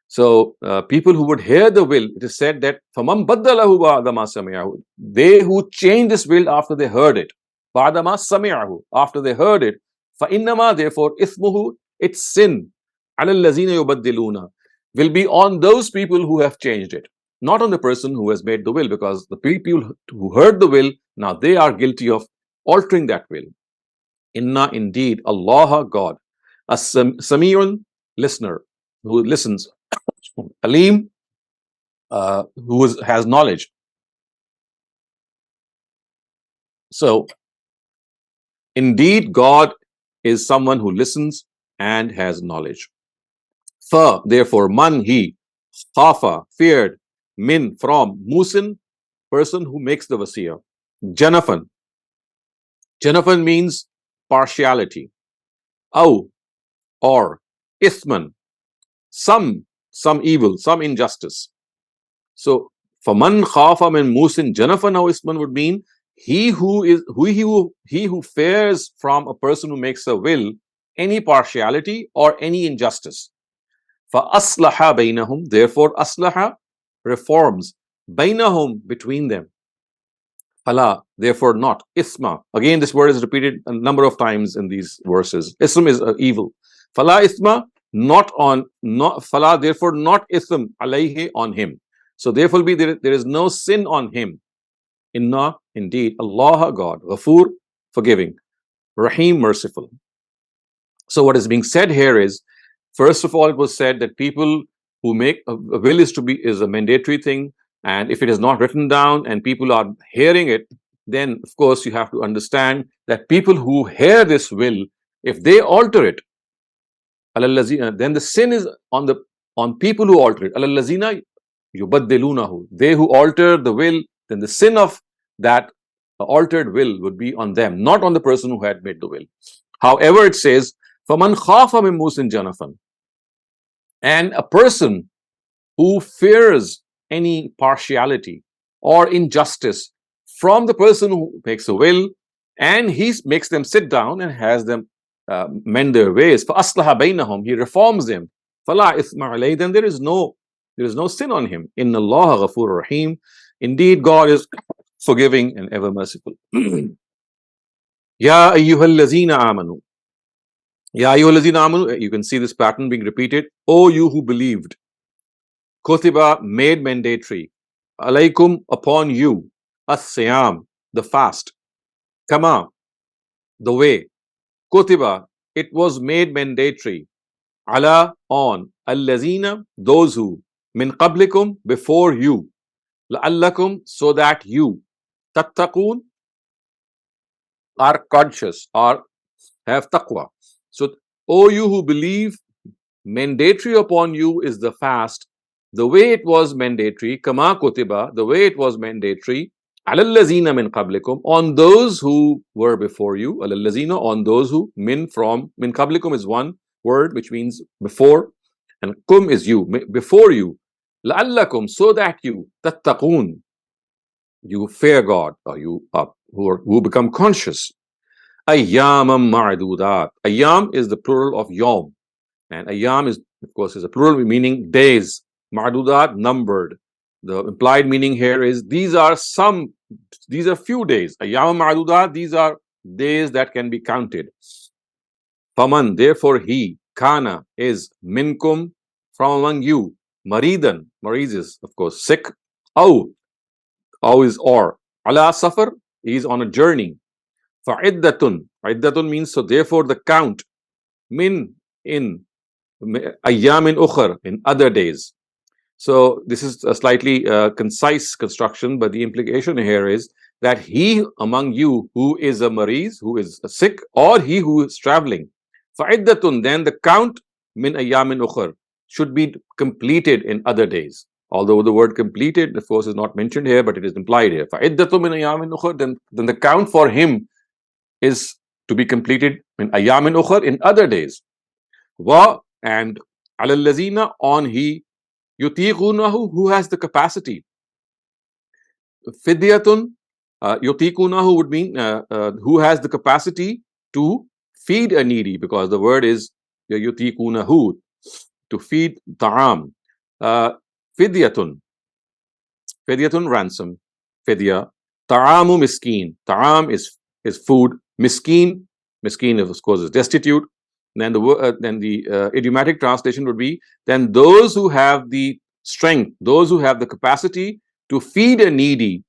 So people who would hear the will, it is said that فَمَنْ بَدَّلَهُ بَعْدَ مَا سَمِعَهُ, they who changed this will after they heard it, بَعْدَ مَا سَمِعَهُ, after they heard it, فَإِنَّمَا, therefore, إِثْمُهُ, its sin, عَلَى الَّذِينَ يُبَدِّلُونَ, will be on those people who have changed it, not on the person who has made the will, because the people who heard the will, now they are guilty of altering that will. Inna, indeed, Allah, God, as-sami'un, listener, who listens, Alim, who has knowledge. So, indeed, God is someone who listens and has knowledge. Therefore, man, he, khafa, feared, min, from, musin, person who makes the wasiyah. Janafan. Janafan means partiality. Aw, or, ithman, some evil, some injustice. So, faman khafa min musin janafan aw isman would mean he who fears from a person who makes a will any partiality or any injustice. Fa aslaha bainahum, therefore aslaha, reforms, bainahum, between them. Fala, therefore not, isma. Again, this word is repeated a number of times in these verses. Ism is evil. Fala isma, fala, therefore not ism alayhi, on him. So therefore there is no sin on him. Inna, indeed, Allah, God, Ghafur, forgiving, Rahim, merciful. So what is being said here is, first of all, it was said that people who make a will is a mandatory thing, and if it is not written down and people are hearing it, then of course you have to understand that people who hear this will, if they alter it, then the sin is on people who alter it. Alallazina yubaddilunahu, they who alter the will, then the sin of that altered will would be on them, not on the person who had made the will. However, it says, فَمَنْ خَافَ مِنْ مُوسٍ جَنَفًا, and a person who fears any partiality or injustice from the person who makes a will, and he makes them sit down and has them mend their ways. فَأَصْلَحَ بَيْنَهُمْ, he reforms them. فَلَا إِثْمَ عَلَيْهِ, then there is no sin on him. إِنَّ اللَّهَ غَفُورٌ رَحِيمٌ, indeed God is forgiving and ever merciful. Ya ayyuhallazina amanu. Ya ayyuhallazina amanu, you can see this pattern being repeated. O you who believed. Kutiba, made mandatory. Alaykum, upon you. As-siyam, the fast. Kama, the way. Kutiba, it was made mandatory. Ala, on. Allazina, those who. Min qablikum, before you. La'allakum, so that you. Tattaqun, are conscious or have taqwa. So, O you who believe, mandatory upon you is the fast, the way it was mandatory, kama kutiba, the way it was mandatory, alallazina min qablikum, on those who were before you, alallazina, on those who, min qablikum is one word which means before, and kum is you, before you, la'allakum, so that you, tattaqun, you fear God, or you who become conscious. Ayyamam ma'dudat. Ayyam is the plural of yawm, and ayyam is, of course, is a plural meaning days. Ma'dudat, numbered. The implied meaning here is these are few days. Ayyam ma'dudat, these are days that can be counted. Faman, therefore he, kana, is minkum, from among you, maridan, mariz is, of course, sick, aw is or, ala safar, he is on a journey. Fa'iddatun, iddatun means, so therefore the count, min, in, ayyamin ukhar, in other days. So this is a slightly concise construction, but the implication here is that he among you who is a mariz, who is sick, or he who is traveling, fa'iddatun, then the count, min ayyamin ukhar, should be completed in other days. Although the word completed, of course, is not mentioned here, but it is implied here. Fa'iddatun min ayyamin ukhar, then the count for him is to be completed in ayyamin ukhar, in other days. Wa, and alallazina, on he, yutiqunahu, who has the capacity. Fidyatun, yutiqunahu would mean who has the capacity to feed a needy, because the word is yutiqunahu, to feed ta'am. Fidyatun, ransom, fidya. Ta'amu miskin, ta'am is food. Miskin, of course is destitute. Then the idiomatic translation would be, then those who have the strength, those who have the capacity to feed a needy,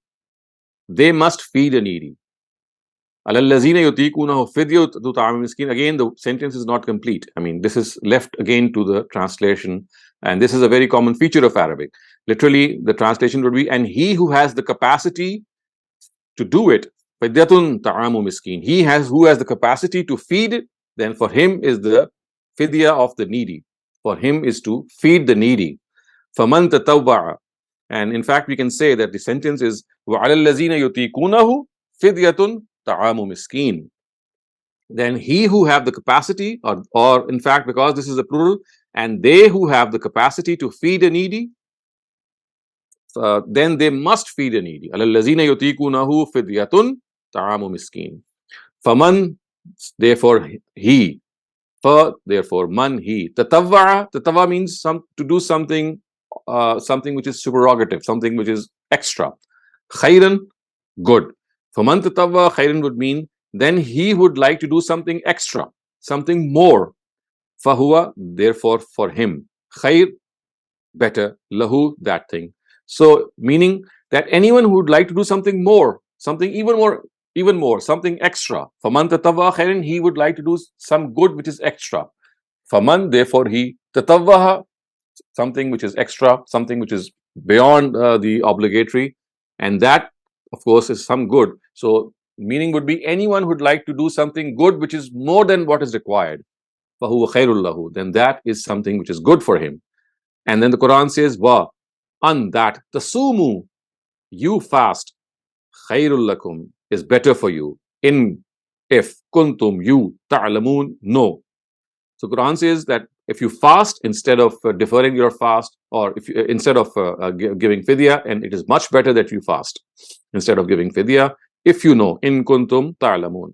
they must feed a needy. Alallazina yutiqunahu fidyatu ta'am miskin. Again, the sentence is not complete. I mean, this is left again to the translation, and this is a very common feature of Arabic. Literally, the translation would be, and he who has the capacity to do it, fidyatun ta'amu miskin, who has the capacity to feed it, then for him is the fidya of the needy. For him is to feed the needy. Faman tatawwa'a, and in fact we can say that the sentence is wa 'alal lazina yutiqunahu fidyatun ta'amu miskin. Then he who have the capacity, or in fact, because this is a plural, and they who have the capacity to feed a needy, then they must feed a needy. Alal lazina yutiqunahu fidyatun ta'amu miskin. Faman, therefore he, therefore man, he. Tatawwa means to do something, something which is supererogative, something which is extra. Khairan, good. Faman tatawwa khairan would mean, then he would like to do something extra, something more. Fahuwa, therefore for him. Khair, better. Lahu, that thing. So meaning that anyone who would like to do something more, something even more, something extra. Faman tatawwa khairan, he would like to do some good which is extra. Faman, therefore he, tatawwaha, something which is extra, something which is beyond the obligatory, and that, of course, is some good. So meaning would be anyone who would like to do something good which is more than what is required. Fahuwa khairul lahu, then that is something which is good for him. And then the Quran says, wa, on that, tasumu, you fast, khairul lakum, is better for you, if kuntum, you, ta'lamun, know. So Quran says that if you fast instead of deferring your fast, or if you, instead of giving fidya, and it is much better that you fast instead of giving fidya, if you know, in kuntum ta'lamun.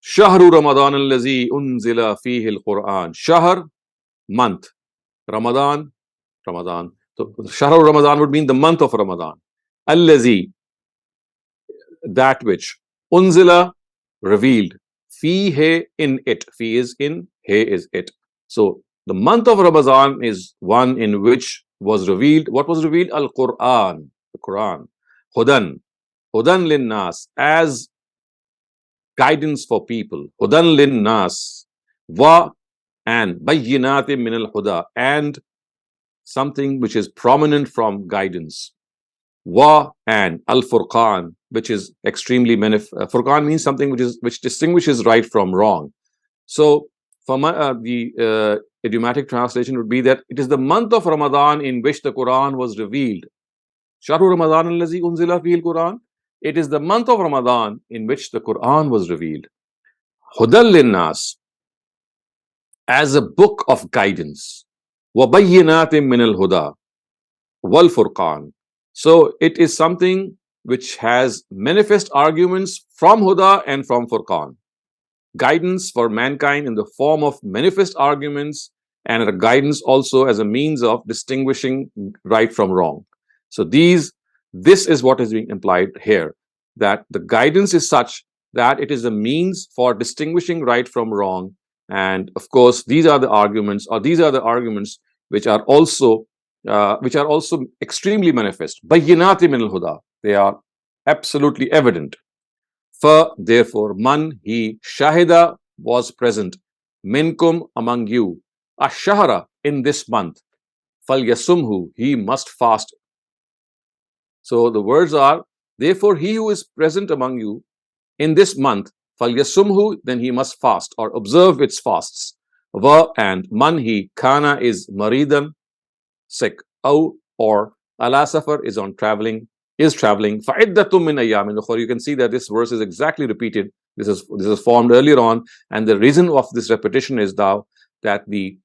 Shahru Ramadan allazi unzila fihi al-Qur'an. Shahr, month. Ramadan, Ramadan. So Shahru Ramadan would mean the month of Ramadan. Allazi, that which. Unzila, revealed. Fihe, in it. Fi is in, he is it. So the month of Ramadan is one in which was revealed. What was revealed? Al-Qur'an, the Quran. Hudan, Hudan lin nas, as guidance for people. Hudan lin nas. Wa, and bayyinatim min al-huda, and something which is prominent from guidance. Wa, and al-Furqan, which is extremely Furqan means something which distinguishes right from wrong. So for the idiomatic translation would be that it is the month of Ramadan in which the Quran was revealed. Shahru Ramadan allazi unzila fihi al-Quran. It is the month of Ramadan in which the Quran was revealed. Hudal linnas, as a book of guidance. Wa bayyinatim min al-huda wal furqan. So it is something which has manifest arguments from Huda and from Furqan. Guidance for mankind in the form of manifest arguments, and a guidance also as a means of distinguishing right from wrong. So this is what is being implied here, that the guidance is such that it is a means for distinguishing right from wrong. And of course, these are the arguments which are also extremely manifest. Bayyinati min al-huda, they are absolutely evident. For therefore, man, he, shahida, was present, minkum, among you, ash-shahra, in this month, falyasumhu, he must fast. So the words are, therefore he who is present among you in this month, falyasumhu, then he must fast or observe its fasts. Va, and man, he, kana, is maridan, sick, or ala safar, is traveling. Fa'iddatum min ayyamin ukhra. You can see that this verse is exactly repeated. This is formed earlier on, and the reason of this repetition is that the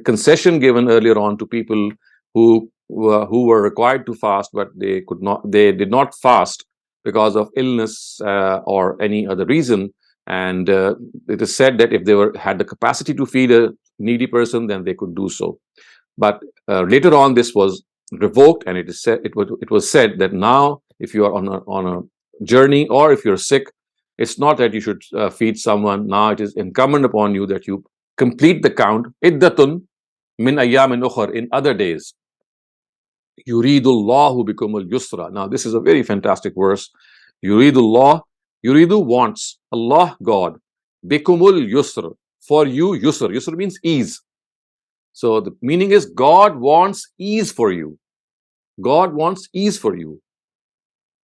concession given earlier on to people who were required to fast, but they did not fast because of illness or any other reason. And it is said that if they had the capacity to feed a needy person, then they could do so. But later on, this was revoked, and it was said that now, if you are on a journey or if you're sick, it's not that you should feed someone. Now it is incumbent upon you that you complete the count. Iddatun min ayyamin ukhar, in other days. Yuridullahu bikumul yusra. Now this is a very fantastic verse. Yuridullah, yuridu, wants, Allah, God, bikumul yusra, for you, yusr. Yusr means ease. So the meaning is God wants ease for you. God wants ease for you.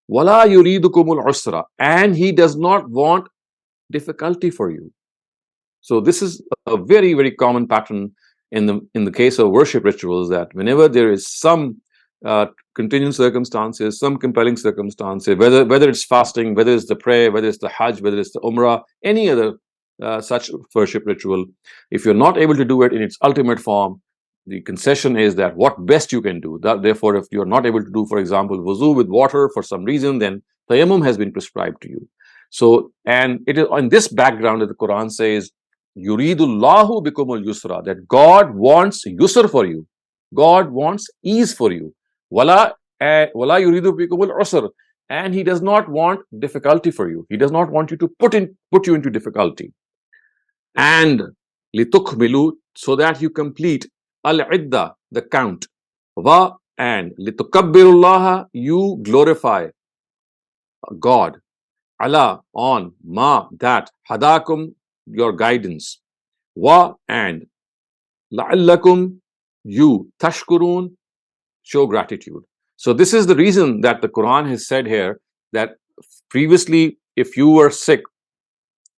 Wala yuridukumul usra, and he does not want difficulty for you. So this is a very, very common pattern in the case of worship rituals, that whenever there is some contingent circumstances, some compelling circumstances, whether it's fasting, whether it's the prayer, whether it's the Hajj, whether it's the Umrah, any other such worship ritual, if you're not able to do it in its ultimate form, the concession is that what best you can do. Therefore, if you're not able to do, for example, wuzu with water for some reason, then tayammum has been prescribed to you. So, and it is on this background that the Quran says, yuridullahu bikumul yusra, that God wants yusr for you. God wants ease for you. Wala yuridu bikumul usr, and he does not want difficulty for you. He does not want you to put you into difficulty. And litukmilu, so that you complete al-idda, the count. Va, and litukabbirullaha, you glorify God. Ala, on, ma, that, hadakum, your guidance. Wa, and la'allakum, you, tashkurun, show gratitude. So this is the reason that the Quran has said here that previously, if you were sick,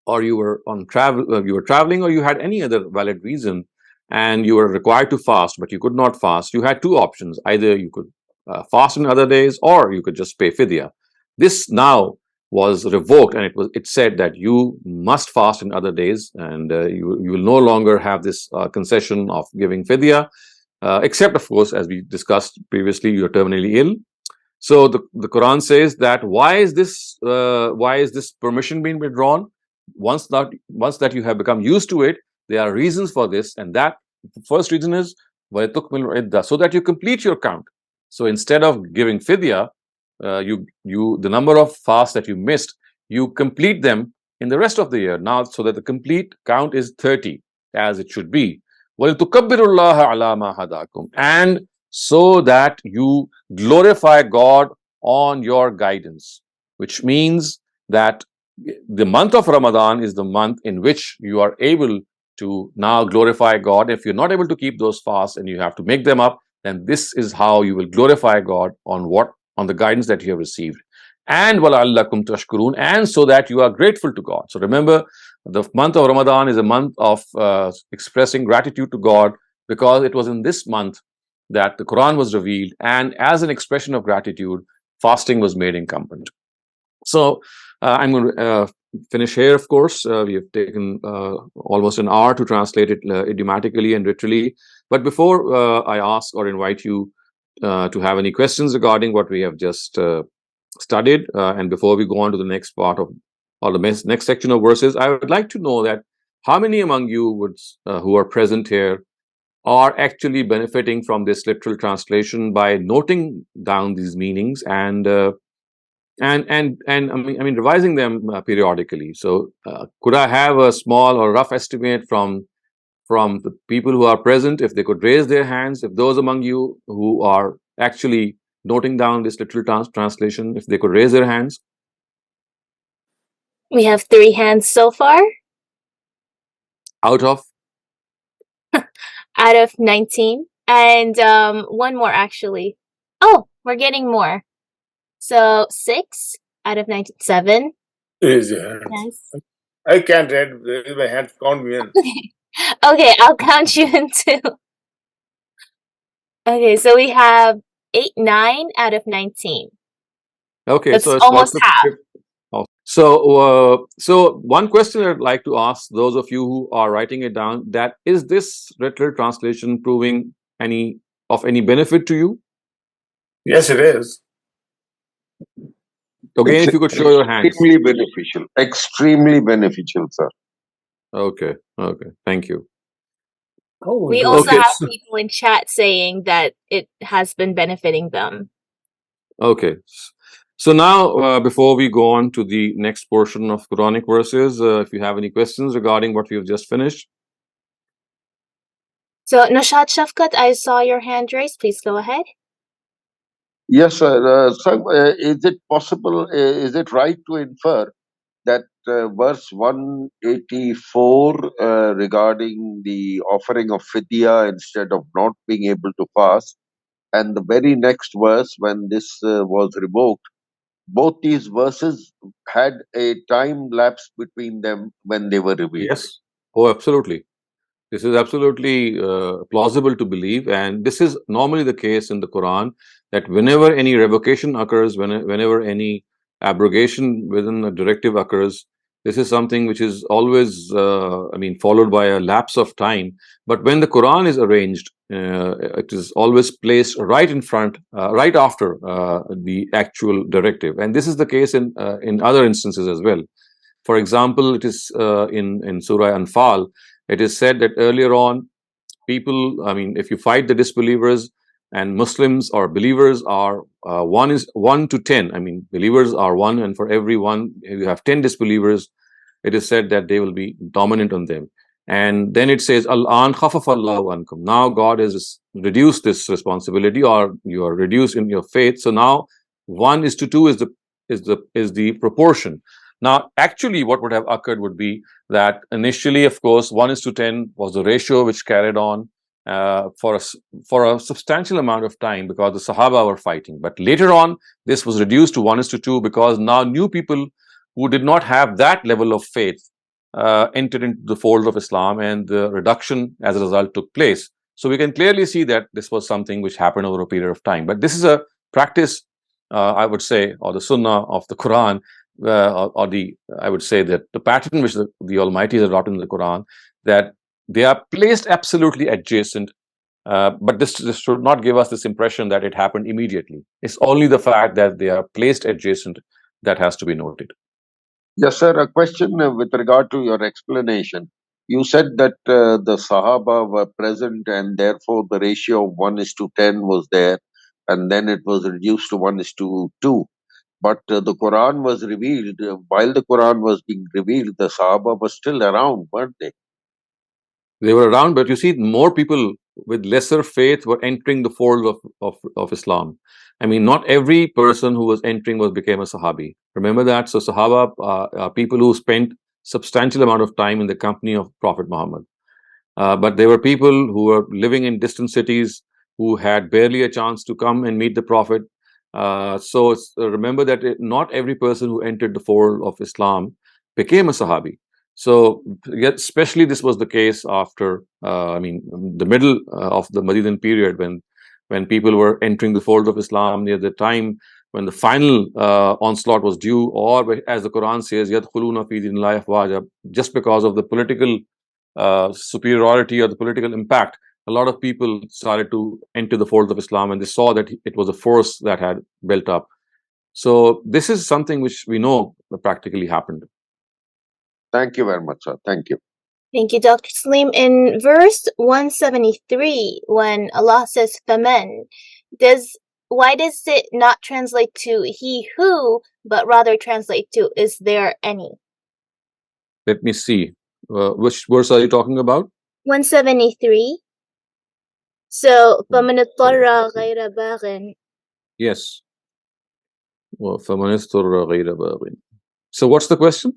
or you were traveling, or you had any other valid reason, and you were required to fast, but you could not fast, you had two options. Either you could fast on other days, or you could just pay fidya. This now was revoked, and it said that you must fast in other days, and you will no longer have this concession of giving fidya, except, of course, as we discussed previously, you're terminally ill. So the Quran says that why is this permission being withdrawn? Once that you have become used to it, there are reasons for this, and that the first reason is وَلِتُكْمِلُوا الْعِدَّةَ, so that you complete your count. So instead of giving fidya, the number of fasts that you missed, you complete them in the rest of the year now, so that the complete count is 30 as it should be. وَلِتُكَبِّرُوا اللَّهَ عَلَى مَا هَدَاكُمْ, and so that you glorify God on your guidance, which means that the month of Ramadan is the month in which you are able to now glorify God. If you're not able to keep those fasts and you have to make them up, then this is how you will glorify God on the guidance that you have received. And وَلَعَلَّكُمْ تَشْكُرُونَ, and so that you are grateful to God. So remember, the month of Ramadan is a month of expressing gratitude to God, because it was in this month that the Quran was revealed, and as an expression of gratitude, fasting was made incumbent. So I'm going to finish here, of course. We have taken almost an hour to translate it idiomatically and literally. But before I ask or invite you to have any questions regarding what we have just studied, and before we go on to the next part of, or the next section of verses, I would like to know that how many among you who are present here are actually benefiting from this literal translation by noting down these meanings and I mean revising them periodically. So could I have a small or rough estimate from the people who are present, if they could raise their hands, if those among you who are actually noting down this literal translation, if they could raise their hands? We have 3 hands so far. Out of? Out of 19. And one more, actually. Oh, we're getting more. So 6 out of 97. Raise your hand. Yes. I can't raise my hand. Count me in. Okay, I'll count you in too. Okay, so we have 8, 9 out of 19. Okay, That's so it's almost half. So one question I'd like to ask those of you who are writing it down, that is this literal translation proving any benefit to you? Yes, it is. Again, if you could show your hands. Extremely beneficial, sir. Okay, thank you. We also have people in chat saying that it has been benefiting them. Okay. So now, before we go on to the next portion of Quranic verses, if you have any questions regarding what we have just finished. So, Nashad Shafkat, I saw your hand raised. Please go ahead. Yes, sir. Is it possible, is it right to infer that verse 184 regarding the offering of fidya instead of not being able to fast, and the very next verse when this was revoked, both these verses had a time lapse between them when they were revealed? Yes. Oh, absolutely. This is absolutely plausible to believe, and this is normally the case in the Quran, that whenever any revocation occurs, whenever any abrogation within a directive occurs, this is something which is always, followed by a lapse of time. But when the Quran is arranged, it is always placed right in front, right after the actual directive, and this is the case in other instances as well. For example, it is in Surah Anfal. It is said that earlier on, people, if you fight the disbelievers, and Muslims or believers are 1 to 10. Believers are 1, and for every 1, you have 10 disbelievers. It is said that they will be dominant on them. And then it says, Al-an khafafallahu ankum. Now God has reduced this responsibility, or you are reduced in your faith. So now 1:2 is the proportion. Now, actually, what would have occurred would be that initially, of course, 1:10 was the ratio which carried on for a substantial amount of time, because the Sahaba were fighting. But later on, this was reduced to 1:2, because now new people who did not have that level of faith entered into the fold of Islam, and the reduction as a result took place. So we can clearly see that this was something which happened over a period of time. But this is a practice, I would say, or the Sunnah of the Quran, I would say that the pattern which the Almighty has wrought in the Quran, that they are placed absolutely adjacent, but this should not give us this impression that it happened immediately. It's only the fact that they are placed adjacent that has to be noted. Yes, sir. A question with regard to your explanation. You said that the Sahaba were present and therefore the ratio of 1:10 was there, and then it was reduced to 1:2. But the Quran was revealed. While the Quran was being revealed, the Sahaba were still around, weren't they? They were around, but you see, more people with lesser faith were entering the fold of Islam. I mean, not every person who was entering became a Sahabi. Remember that? So Sahaba are people who spent substantial amount of time in the company of Prophet Muhammad. But there were people who were living in distant cities who had barely a chance to come and meet the Prophet. Remember that not every person who entered the fold of Islam became a Sahabi. So, yet, especially this was the case after, the middle of the Medinan period when people were entering the fold of Islam near the time when the final onslaught was due, or as the Quran says, يَدْخُلُونَ فِي دِينِ اللَّهِ أَفْوَاجًا, just because of the political superiority or the political impact, a lot of people started to enter the fold of Islam, and they saw that it was a force that had built up. So this is something which we know practically happened. Thank you very much, sir. Thank you. Thank you, Dr. Saleem. In verse 173, when Allah says "faman," why does it not translate to "he who," but rather translate to "is there any"? Let me see. Which verse are you talking about? 173. So فَمَنِ اضْطَرَّ غَيْرَ بَاغٍ. Yes. فَمَنِ اضْطَرَّ غَيْرَ بَاغٍ. So what's the question?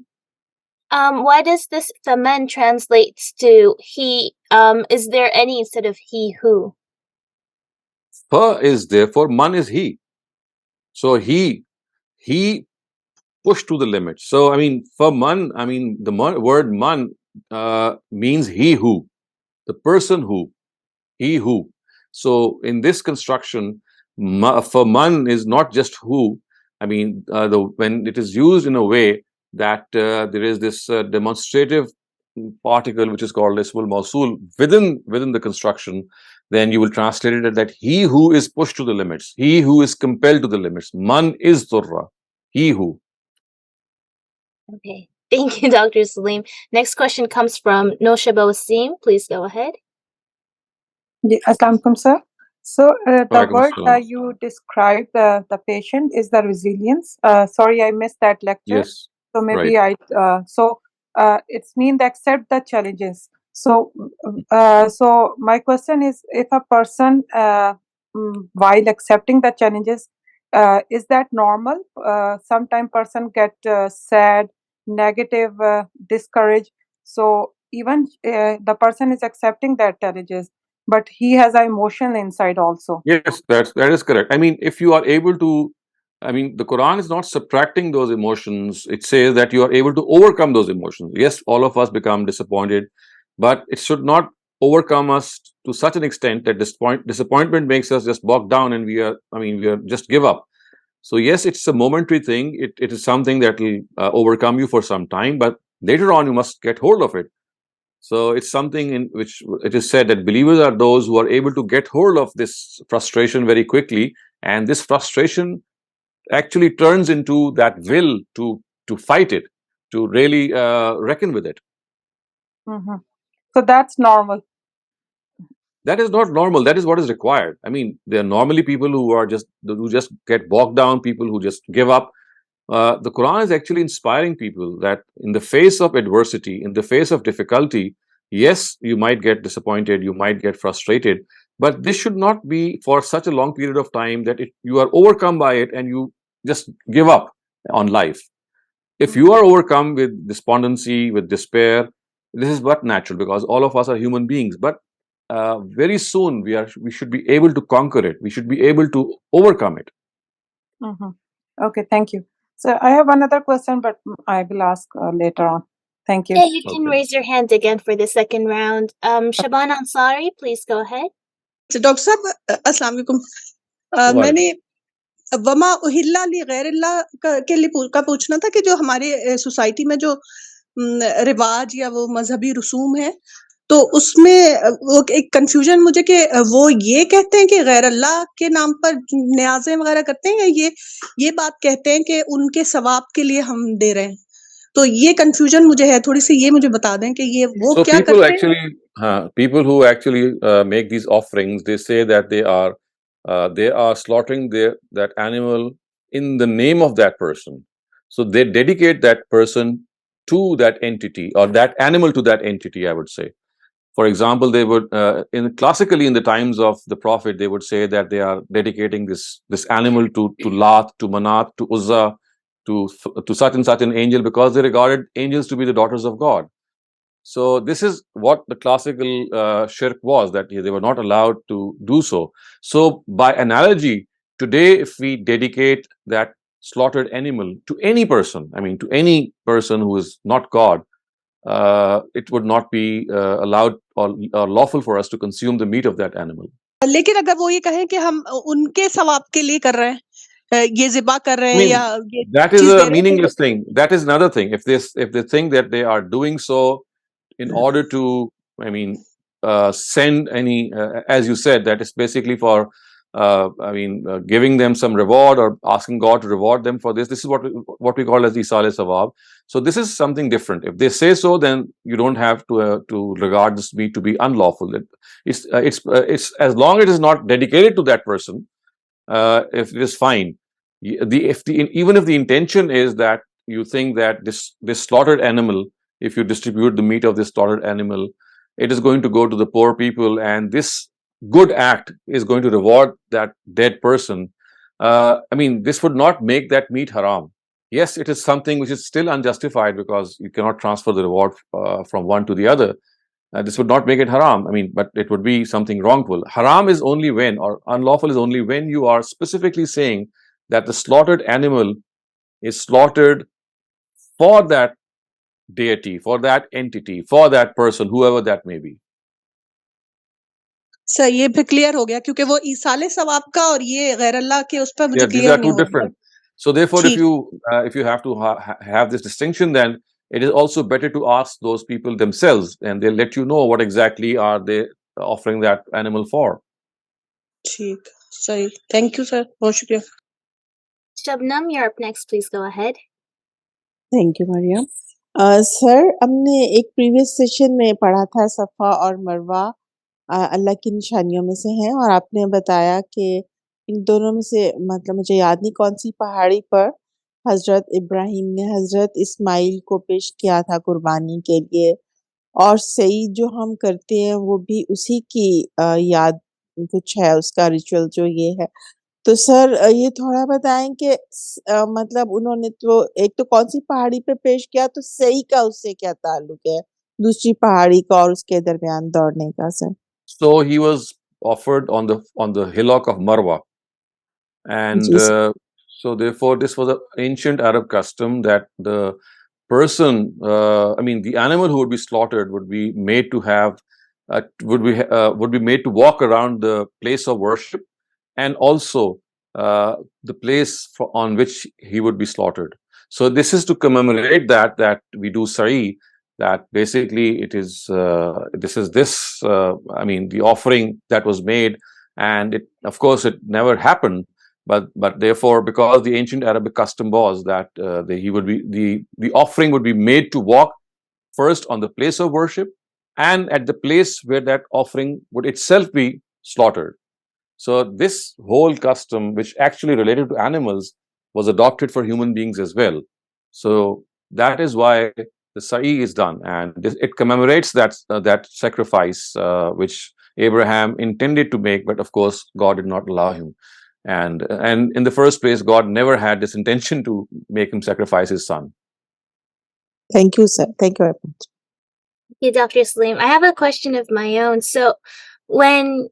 Why does this "faman" translates to "he"? Is there any instead of "he who"? Fa is therefore man is he. So he pushed to the limit. So I mean, for man, I mean the word man means he who, the person who, he who. So in this construction, for man is not just who. I mean, when it is used in a way that there is this demonstrative particle which is called ismul mawsul within the construction, then you will translate it as that he who is pushed to the limits, he who is compelled to the limits. Man is durra, he who. Okay. Thank you, Dr. Saleem. Next question comes from Noshaba Wasim. Please go ahead. Assalamu alaikum, sir. So the Walaikum word assalam. you described, the patient, is the resilience. Sorry, I missed that lecture. Yes. So maybe Right. it's mean to accept the challenges. So my question is, if a person while accepting the challenges, is that normal? Sometimes person get sad, negative, discouraged. So even the person is accepting that challenges, but he has an emotion inside also. Yes, that is correct. I mean, if you are able to, I mean, the Quran is not subtracting those emotions. It says that you are able to overcome those emotions. Yes, all of us become disappointed, but it should not overcome us to such an extent that disappointment makes us just bog down and we are just give up. So yes, it's a momentary thing. It is something that will overcome you for some time, but later on you must get hold of it. So it's something in which it is said that believers are those who are able to get hold of this frustration very quickly, and this frustration actually turns into that will to fight it, to really reckon with it. Mm-hmm. So that's normal. That is not normal. That is what is required. I mean, there are normally people who just get bogged down, people who just give up. The Quran is actually inspiring people that in the face of adversity, in the face of difficulty, yes, you might get disappointed, you might get frustrated, but this should not be for such a long period of time that you are overcome by it and you just give up on life. If you are overcome with despondency, with despair, this is but natural because all of us are human beings. But very soon we should be able to conquer it. We should be able to overcome it. Mm-hmm. Okay, thank you. So I have another question, but I will ask later on. Thank you. Yeah, you can Okay. raise your hand again for the second round. Shaban Ansari, please go ahead. Doctor साहब अस्सलाम वालेकुम मैंने वमा उहिल्ला ली गैरिल्लाह के लिए का पूछना था कि जो हमारे सोसाइटी में जो रिवाज या वो मजहबी रसूम है तो उसमें वो एक कंफ्यूजन मुझे कि वो ये कहते हैं कि गैर अल्लाह के नाम पर न्याज़ें वगैरह करते हैं या ये बात कहते हैं कि उनके सवाब के लिए हम दे रहे हैं तो ये कंफ्यूजन मुझे है, थोड़ी सी ये मुझे बता दें कि ये वो So क्या people करते हैं? actually, people who actually make these offerings, they say that they are slaughtering that animal in the name of that person. So they dedicate that person to that entity, or that animal to that entity, I would say. For example, they would classically in the times of the Prophet, they would say that they are dedicating this animal to Lat, to Manat, to Uzza, to such an angel, because they regarded angels to be the daughters of God. So this is what the classical shirk was, that they were not allowed to do so. So by analogy, today, if we dedicate that slaughtered animal to any person, I mean, to any person who is not God, it would not be allowed or lawful for us to consume the meat of that animal. लेकिन अगर वो ये कहें कि हम उनके सवाब के लिए कर रहे हैं, ये ज़िबा कर रहे I हैं mean, या ये that is cheese they a रहे हैं, meaningless thing. That is another thing. If they think that they are doing so in order to, I mean, send any, as you said, that is basically for, giving them some reward or asking God to reward them for this. This is what we call as Isale Sawab. So this is something different. If they say so, then you don't have to regard this meat to be unlawful. It's as long as it is not dedicated to that person, if it is fine. Even if the intention is that you think that this slaughtered animal, if you distribute the meat of this slaughtered animal, it is going to go to the poor people, and this good act is going to reward that dead person. This would not make that meat haram. Yes, it is something which is still unjustified, because you cannot transfer the reward from one to the other. This would not make it haram. But it would be something wrongful. Haram is only when, or unlawful is only when, you are specifically saying that the slaughtered animal is slaughtered for that deity, for that entity, for that person, whoever that may be. Sir ये भी clear हो गया, क्योंकि वो ईसाले सवाब का और ये गैर अल्लाह के उस पर मुझे Yeah, these क्लियर are नहीं two हो रहा। different. So therefore, if ठीक you have to have this distinction, then it is also better to ask those people themselves, and they'll let you know what exactly are they offering that animal for. ठीक सही, thank you sir, बहुत शुक्रिया। Shabnam, you're up next. Please go ahead. Thank you Maryam. Sir, हमने एक previous session में पढ़ा था सफ़ा और मरवा अल्लाह की निशानियों में से हैं, और आपने बताया कि इन दोनों में से, मतलब मुझे याद नहीं कौन सी पहाड़ी पर हज़रत इब्राहिम ने हज़रत इस्माइल को पेश किया था कुर्बानी के लिए, और सही जो हम करते हैं वो भी उसी की याद कुछ है, उसका रिचुअल जो ये है। तो सर ये थोड़ा बताएं कि मतलब उन्होंने तो एक तो कौन सी पहाड़ी पे पेश किया, तो सही का उससे क्या ताल्लुक है, दूसरी पहाड़ी का और उसके दरमियान दौड़ने का sir? So he was offered on the hillock of Marwa, and जी sir. so therefore this was an ancient Arab custom that the person, the animal who would be slaughtered would be made to have, would be made to walk around the place of worship, and also the place on which he would be slaughtered. So this is to commemorate that we do sa'i, that basically it is the offering that was made, and it, of course, it never happened, but therefore, because the ancient Arabic custom was that the offering would be made to walk first on the place of worship, and at the place where that offering would itself be slaughtered. So this whole custom, which actually related to animals, was adopted for human beings as well. So that is why the sa'i is done, and it commemorates that sacrifice which Abraham intended to make, but of course God did not allow him. And in the first place, God never had this intention to make him sacrifice his son. Thank you, sir. Thank you very much. Okay, Dr. Saleem, I have a question of my own. So when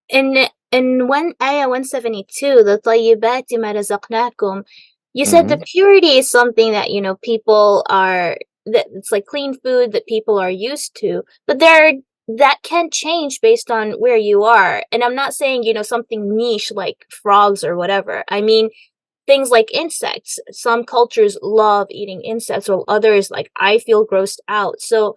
in ayah 172, the tayyibati ma razaqnakum, you said the purity is something that, people are, that it's like clean food that people are used to, but that can change based on where you are. And I'm not saying, something niche like frogs or whatever. I mean, things like insects. Some cultures love eating insects, while others, like, I feel grossed out. So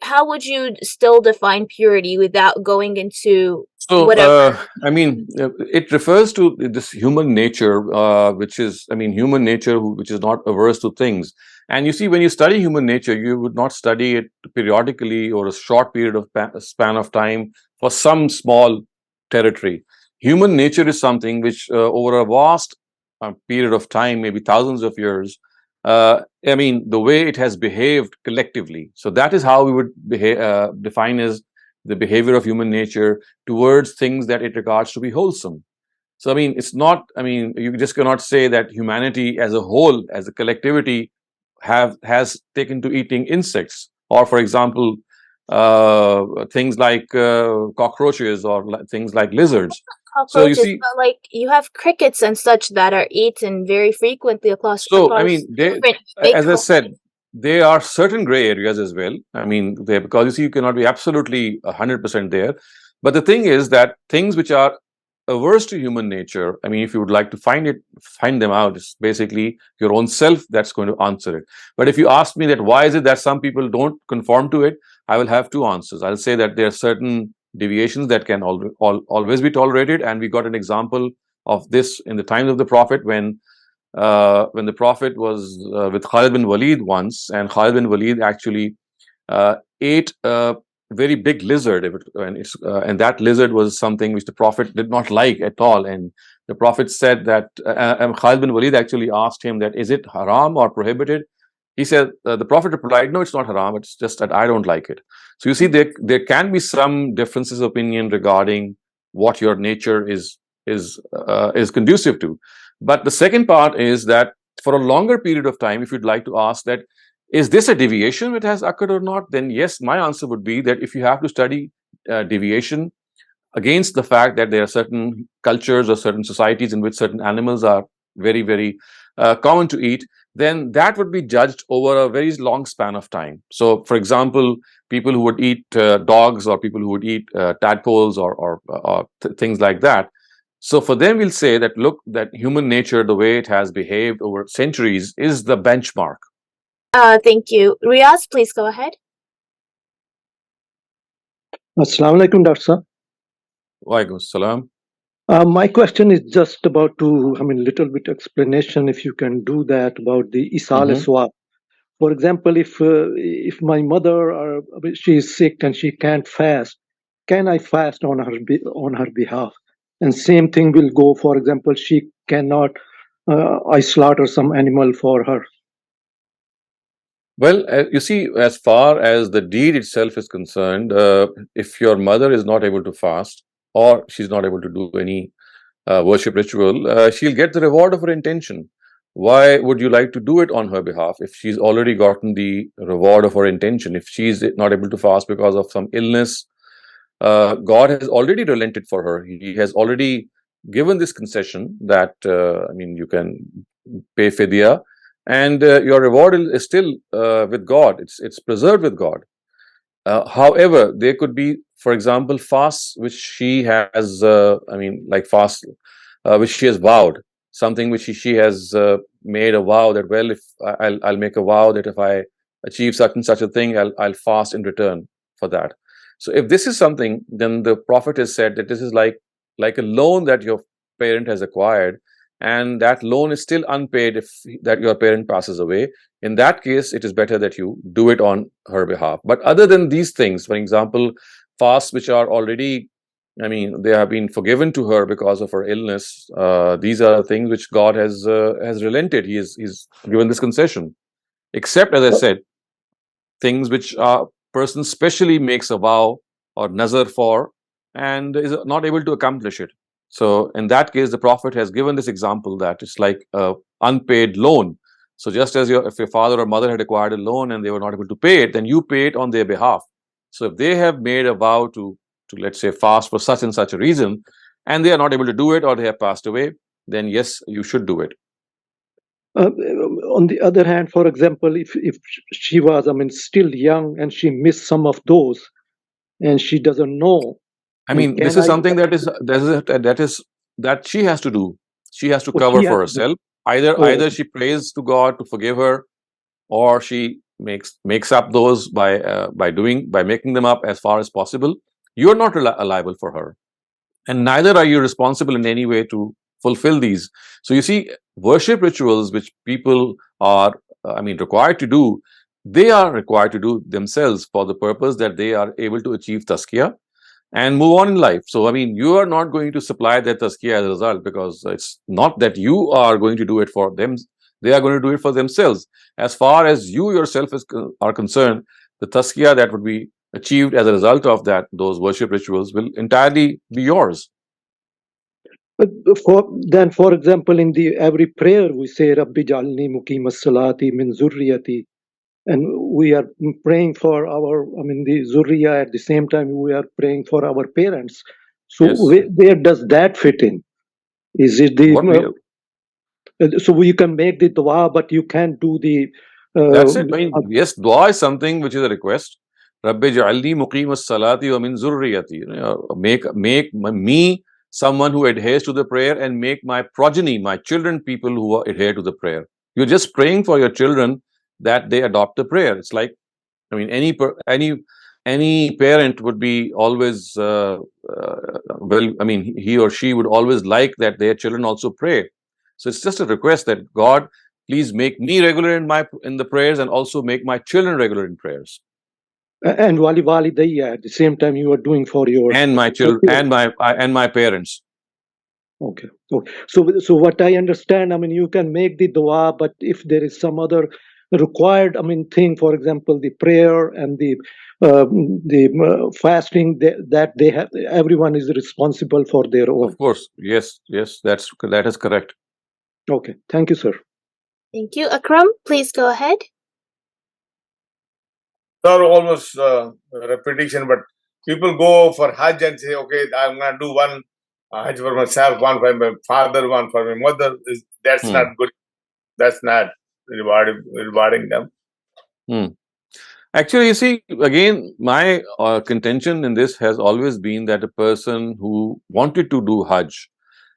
how would you still define purity without going into So, whatever? I mean, it refers to this human nature, which is, I mean, human nature which is not averse to things. And you see, when you study human nature, you would not study it periodically or a short period of span of time for some small territory. Human nature is something which, over a vast period of time, maybe thousands of years, I mean, the way it has behaved collectively. So that is how we would define as the behavior of human nature towards things that it regards to be wholesome. So, I mean, it's not, I mean, you just cannot say that humanity as a whole, as a collectivity, has taken to eating insects, or, for example, things like cockroaches, or things like lizards. So you Cockroaches, see, but like you have crickets and such that are eaten very frequently across so I mean, different as I said, stakeholders. there are certain gray areas as well. I mean, because you see, you cannot be absolutely 100% there. But the thing is that things which are averse to human nature, I mean, if you would like to find them out, it's basically your own self that's going to answer it. But if you ask me that why is it that some people don't conform to it, I will have two answers. I'll say that there are certain deviations that can always be tolerated, and we got an example of this in the times of the Prophet, when the Prophet was with Khalid bin Walid once, and Khalid bin Walid actually ate a very big lizard, and that lizard was something which the Prophet did not like at all. And the Prophet said that, Khalid bin Walid actually asked him that, is it haram or prohibited? He said, the Prophet replied, no, it's not haram, it's just that I don't like it. So you see, there can be some differences of opinion regarding what your nature is conducive to. But the second part is that for a longer period of time, if you'd like to ask that, is this a deviation which has occurred or not? Then yes, my answer would be that if you have to study deviation against the fact that there are certain cultures or certain societies in which certain animals are very, very common to eat, then that would be judged over a very long span of time. So, for example, people who would eat dogs, or people who would eat tadpoles, or things like that. So for them, we'll say that, look, that human nature, the way it has behaved over centuries, is the benchmark. Thank you. Riaz, please go ahead. Assalamu alaikum, Dr. Sir. Walaikum salam. My question is just about little bit explanation, if you can do that, about the Isal Swab. For example, if my mother, she is sick and she can't fast, can I fast on her behalf? And same thing will go, for example, she cannot, I slaughter some animal for her. Well, you see, as far as the deed itself is concerned, if your mother is not able to fast, or she's not able to do any worship ritual, she'll get the reward of her intention. Why would you like to do it on her behalf if she's already gotten the reward of her intention? If she's not able to fast because of some illness, God has already relented for her. He has already given this concession that, I mean, you can pay fidya, and your reward is still with God. It's preserved with God. However, there could be, for example, fasts which she has, like fasts which she has vowed, something which she has made a vow that, well, if I'll make a vow that if I achieve such and such a thing, I'll fast in return for that. So if this is something, then the Prophet has said that this is like a loan that your parent has acquired, and that loan is still unpaid if that your parent passes away. In that case, it is better that you do it on her behalf. But other than these things, for example, fasts which are already, I mean, they have been forgiven to her because of her illness. These are things which God has relented. He's given this concession. Except, as I said, things which a person specially makes a vow or nazar for and is not able to accomplish it. So in that case, the Prophet has given this example that it's like an unpaid loan. So just as if your father or mother had acquired a loan and they were not able to pay it, then you pay it on their behalf. So if they have made a vow to let's say fast for such and such a reason, and they are not able to do it, or they have passed away, then yes, you should do it. On the other hand, for example, if she was, still young and she missed some of those, and she doesn't know. I mean, this is something that she has to do. She has to cover for herself. Either she prays to God to forgive her, or she makes up those by making them up as far as possible, you're not liable for her, and neither are you responsible in any way to fulfill these. So you see, worship rituals which people are required to do, they are required to do themselves for the purpose that they are able to achieve tazkiyah and move on in life. So you are not going to supply that tazkiyah as a result, because it's not that you are going to do it for them, they are going to do it for themselves. As far as you yourself are concerned, the tazkiyah that would be achieved as a result of those worship rituals will entirely be yours. For example, in every prayer we say, Rabbi Jalni Muqim as-salati min zurriyati, and we are praying for the zurriya. At the same time, we are praying for our parents. So yes. Where does that fit in? Is it so you can make the dua, but you can't do the. That's it. Yes, dua is something which is a request. Rabbi ja'alni muqim as-salati wa min zurriyati. Make me someone who adheres to the prayer, and make my progeny, my children, people who adhere to the prayer. You're just praying for your children that they adopt the prayer. It's like, any parent would be always he or she would always like that their children also pray. So it's just a request that God, please make me regular in the prayers, and also make my children regular in prayers. And wali walidayya, at the same time you are doing for your and my children and my parents. Okay. So what I understand, you can make the dua, but if there is some other required, thing, for example, the prayer and the fasting, that they have, everyone is responsible for their own. Of course, yes, that is correct. Okay, thank you, sir. Thank you. Akram, please go ahead. Sir, almost repetition, but people go for Hajj and say, okay, I'm going to do one Hajj for myself, one for my father, one for my mother. That's not good. That's not rewarding them. Actually, you see, again, my contention in this has always been that a person who wanted to do Hajj,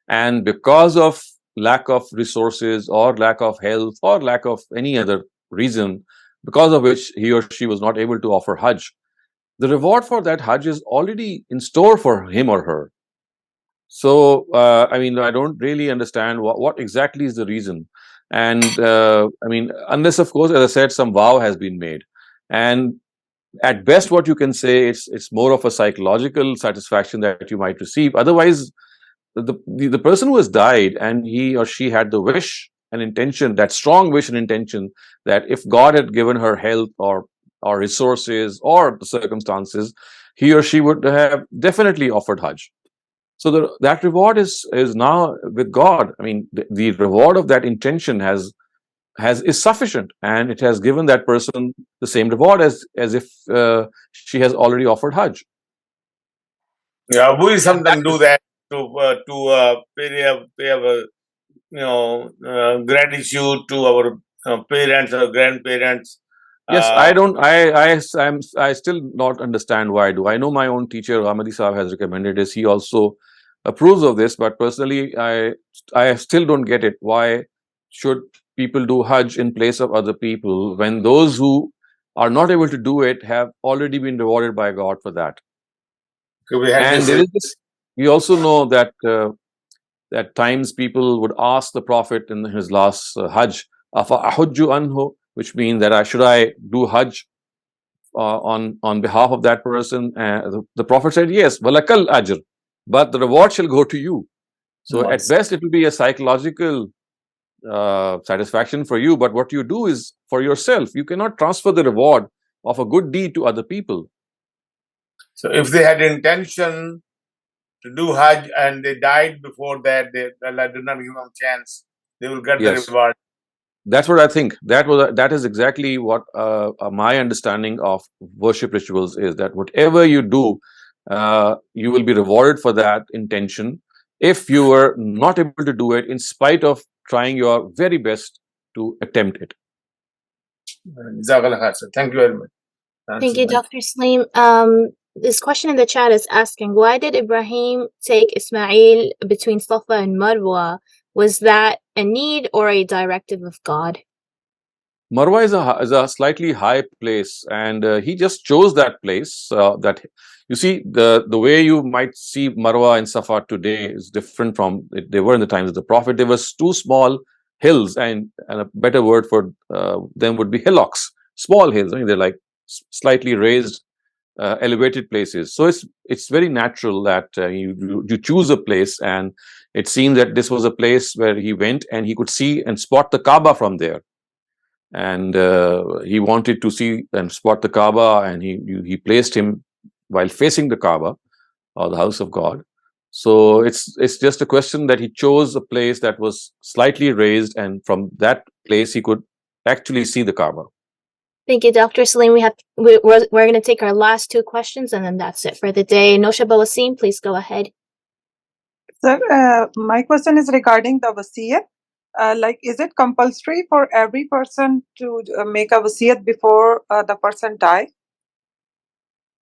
and because of lack of resources or lack of health or lack of any other reason, because of which he or she was not able to offer Hajj, the reward for that Hajj is already in store for him or her. So, I don't really understand what exactly is the reason. And unless, of course, as I said, some vow has been made. And at best, what you can say, it's more of a psychological satisfaction that you might receive. Otherwise, the person who has died, and he or she had the wish and intention, that strong wish and intention, that if God had given her health or resources or the circumstances, he or she would have definitely offered Hajj. So that reward is now with God. The reward of that intention is sufficient, and it has given that person the same reward as if she has already offered Hajj. Yeah, we sometimes do that to pay our gratitude to our parents or grandparents. Yes, I still not understand why do. I know my own teacher Ghamidi Sahib has recommended this. He also approves of this, but personally, I still don't get it. Why should people do Hajj in place of other people when those who are not able to do it have already been rewarded by God for that? And we also know that at times people would ask the Prophet in his last Hajj, "Afa ahujju anhu," which means that should I do Hajj on behalf of that person? The Prophet said, "Yes, walakal ajr," but the reward shall go to you. So at best, it will be a psychological satisfaction for you, but what you do is for yourself. You cannot transfer the reward of a good deed to other people. So if they had intention to do Hajj and they died before that, Allah did not give them a chance, they will get the reward. That's what I think. That is exactly what my understanding of worship rituals is, that whatever you do, you will be rewarded for that intention if you were not able to do it in spite of trying your very best to attempt it. Thank you very much. Thank you, Dr. Saleem. This question in the chat is asking, why did Ibrahim take Ismail between Safa and Marwa? Was that a need or a directive of God? Marwa is a slightly high place, and he just chose that place. That you see, the way you might see Marwa and Safa today is different from they were in the times of the Prophet. There was two small hills, and a better word for them would be hillocks, small hills. I mean, they're like slightly raised, elevated places. So it's very natural that you choose a place, and it seemed that this was a place where he went and he could see and spot the Kaaba from there, and he wanted to see and spot the Kaaba, and he placed him while facing the Kaaba or the house of God. So it's just a question that he chose a place that was slightly raised, and from that place he could actually see the Kaaba. Thank you, Dr. Saleem. We're going to take our last two questions, and then that's it for the day. Nosha Bawasim, please go ahead. Sir, my question is regarding the wasiyat. Like, is it compulsory for every person to make a wasiyat before the person die?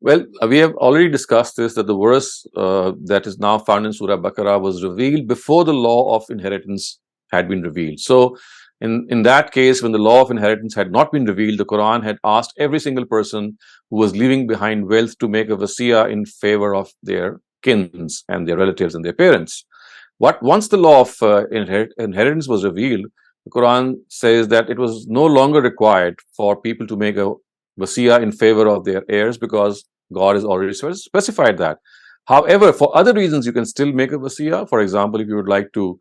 Well, we have already discussed this, that the verse that is now found in Surah Baqarah was revealed before the law of inheritance had been revealed. So in that case, when the law of inheritance had not been revealed, the Quran had asked every single person who was leaving behind wealth to make a wasiyah in favor of their kins and their relatives and their parents. Once the law of inheritance was revealed, the Quran says that it was no longer required for people to make a wasiyah in favor of their heirs, because God has already specified that. However, for other reasons, you can still make a wasiyah. For example, if you would like to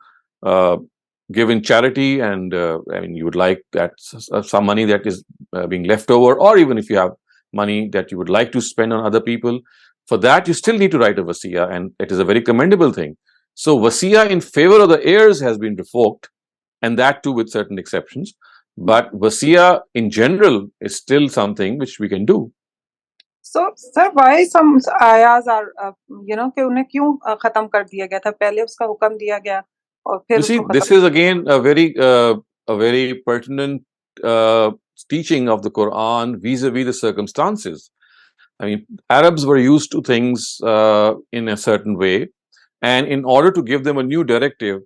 give in charity, and I mean, you would like that some money that is being left over, or even if you have money that you would like to spend on other people, for that you still need to write a wasiyah, and it is a very commendable thing. So wasiyah in favor of the heirs has been revoked, and that too with certain exceptions. But wasiyah in general is still something which we can do. So, sir, why some ayahs are, कि उन्हें क्यों खत्म कर दिया गया था? पहले उसका हुक्म दिया गया और फिर You see, उसको this खत्म. is again a very pertinent teaching of the Quran vis-a-vis the circumstances. I mean, Arabs were used to things in a certain way, and in order to give them a new directive,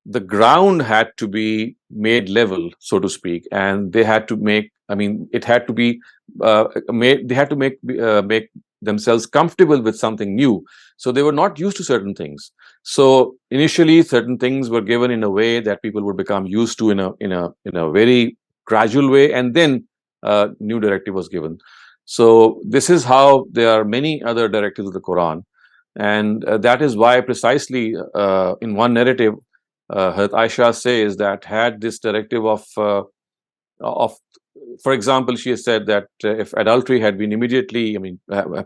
the ground had to be made level, so to speak, and they had to make. I mean, it had to be made. They had to make themselves comfortable with something new. So they were not used to certain things. So initially, certain things were given in a way that people would become used to in a very gradual way, and then new directive was given. So this is how there are many other directives of the Quran, and that is why precisely in one narrative, Hazrat Aisha says that had this directive of, for example, she has said that if adultery had been immediately, I mean,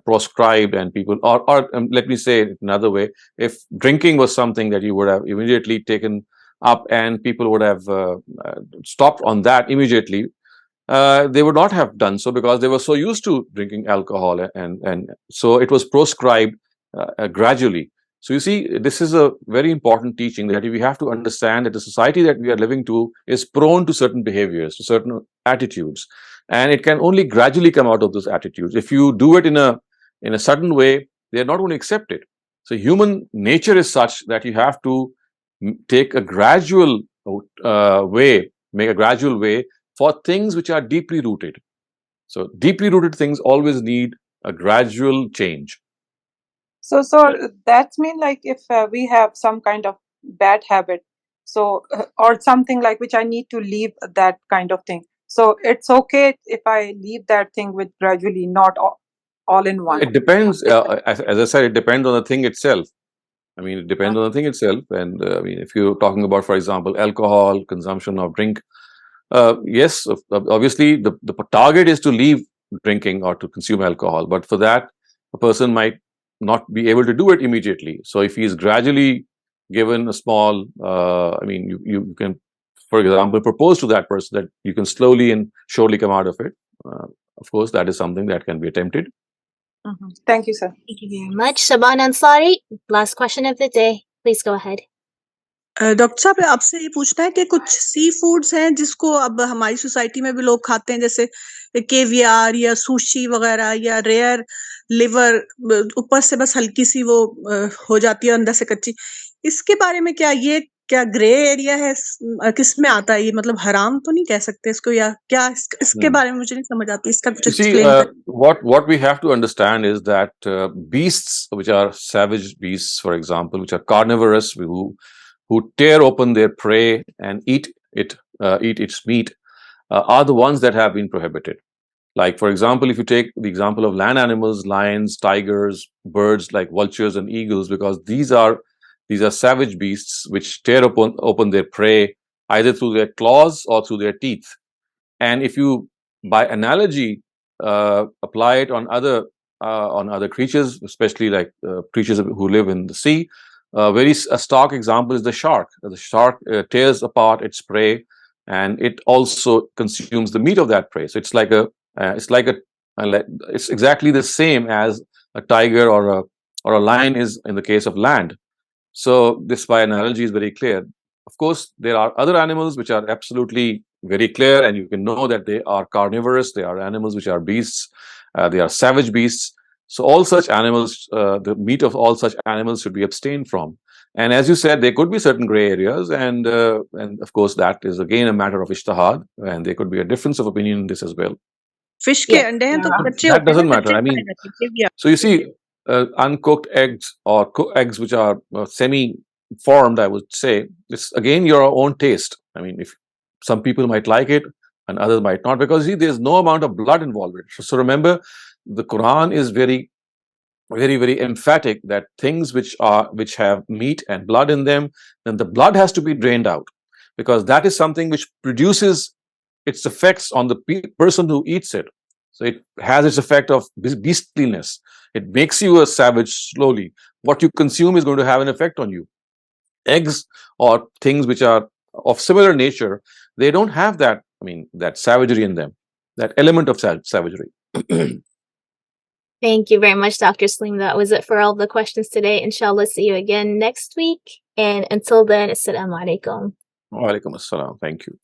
proscribed, and people, or let me say it another way, if drinking was something that you would have immediately taken up, and people would have stopped on that immediately, they would not have done so, because they were so used to drinking alcohol, and so it was proscribed gradually. So you see, this is a very important teaching, that we have to understand that the society that we are living to is prone to certain behaviors, to certain attitudes, and it can only gradually come out of those attitudes. If you do it in a sudden way, they are not going to accept it. So human nature is such that you have to take a gradual way, make a gradual way for things which are deeply rooted. So deeply rooted things always need a gradual change. So that's mean like if we have some kind of bad habit, so or something like which I need to leave that kind of thing. So it's okay if I leave that thing with gradually, not all in one. It depends. As I said, it depends on the thing itself. I mean, it depends on the thing itself. And I mean, if you're talking about, for example, alcohol consumption of drink, yes, obviously the target is to leave drinking or to consume alcohol. But for that, a person might not be able to do it immediately. So if he is gradually given a small, I mean, you can, for example, propose to that person that you can slowly and surely come out of it. Of course, that is something that can be attempted. Thank you, sir. Thank you very much. Shaban Ansari, last question of the day. Please go ahead. Doctor साहब आपसे ये पूछना है कि कुछ sea foods हैं जिसको अब हमारी सोसाइटी में भी लोग खाते हैं, जैसे केवियार या सुशी वगैरह, या रेयर लिवर, ऊपर से बस हल्की सी वो हो जाती है अंदर से कच्ची. इसके बारे में क्या ये क्या ग्रे एरिया है? किस में आता है ये? मतलब हराम तो नहीं कह सकते इसको, या क्या इसके बारे में मुझे नहीं समझ आती, इसका कुछ You see, एक्सप्लेन कर। what we have to understand is that beasts, which are savage beasts, for example, which are carnivorous, who tear open their prey and eat its meat, are the ones that have been prohibited. Like, for example, if you take the example of land animals, lions, tigers, birds like vultures and eagles, because these are savage beasts which tear open their prey either through their claws or through their teeth. And if you, by analogy, apply it on other creatures, especially like creatures who live in the sea, a stark example is the shark. The shark tears apart its prey, and it also consumes the meat of that prey. So it's exactly the same as a tiger or a lion is in the case of land. So this, by analogy, is very clear. Of course, there are other animals which are absolutely very clear, and you can know that they are carnivorous. They are animals which are beasts. They are savage beasts. So all such animals, the meat of all such animals should be abstained from. And as you said, there could be certain gray areas, and of course that is again a matter of ijtihad, and there could be a difference of opinion in this as well. Fish के अंडे हैं तो कच्चे That होते हैं, doesn't matter. कच्चे I mean, खाए जाते हैं, so you see, uncooked eggs or eggs which are semi-formed, I would say, it's again your own taste. I mean, if some people might like it and others might not, because see, there's no amount of blood involved. So remember, the Quran is very, very, very emphatic that things which have meat and blood in them, then the blood has to be drained out, because that is something which produces its effects on the person who eats it. So it has its effect of beastliness. It makes you a savage slowly. What you consume is going to have an effect on you. Eggs or things which are of similar nature, they don't have that, that savagery in them, that element of savagery. Thank you very much, Dr. Saleem. That was it for all the questions today. Inshallah, see you again next week. And until then, Assalamu alaikum. Wa alaikum assalam. Thank you.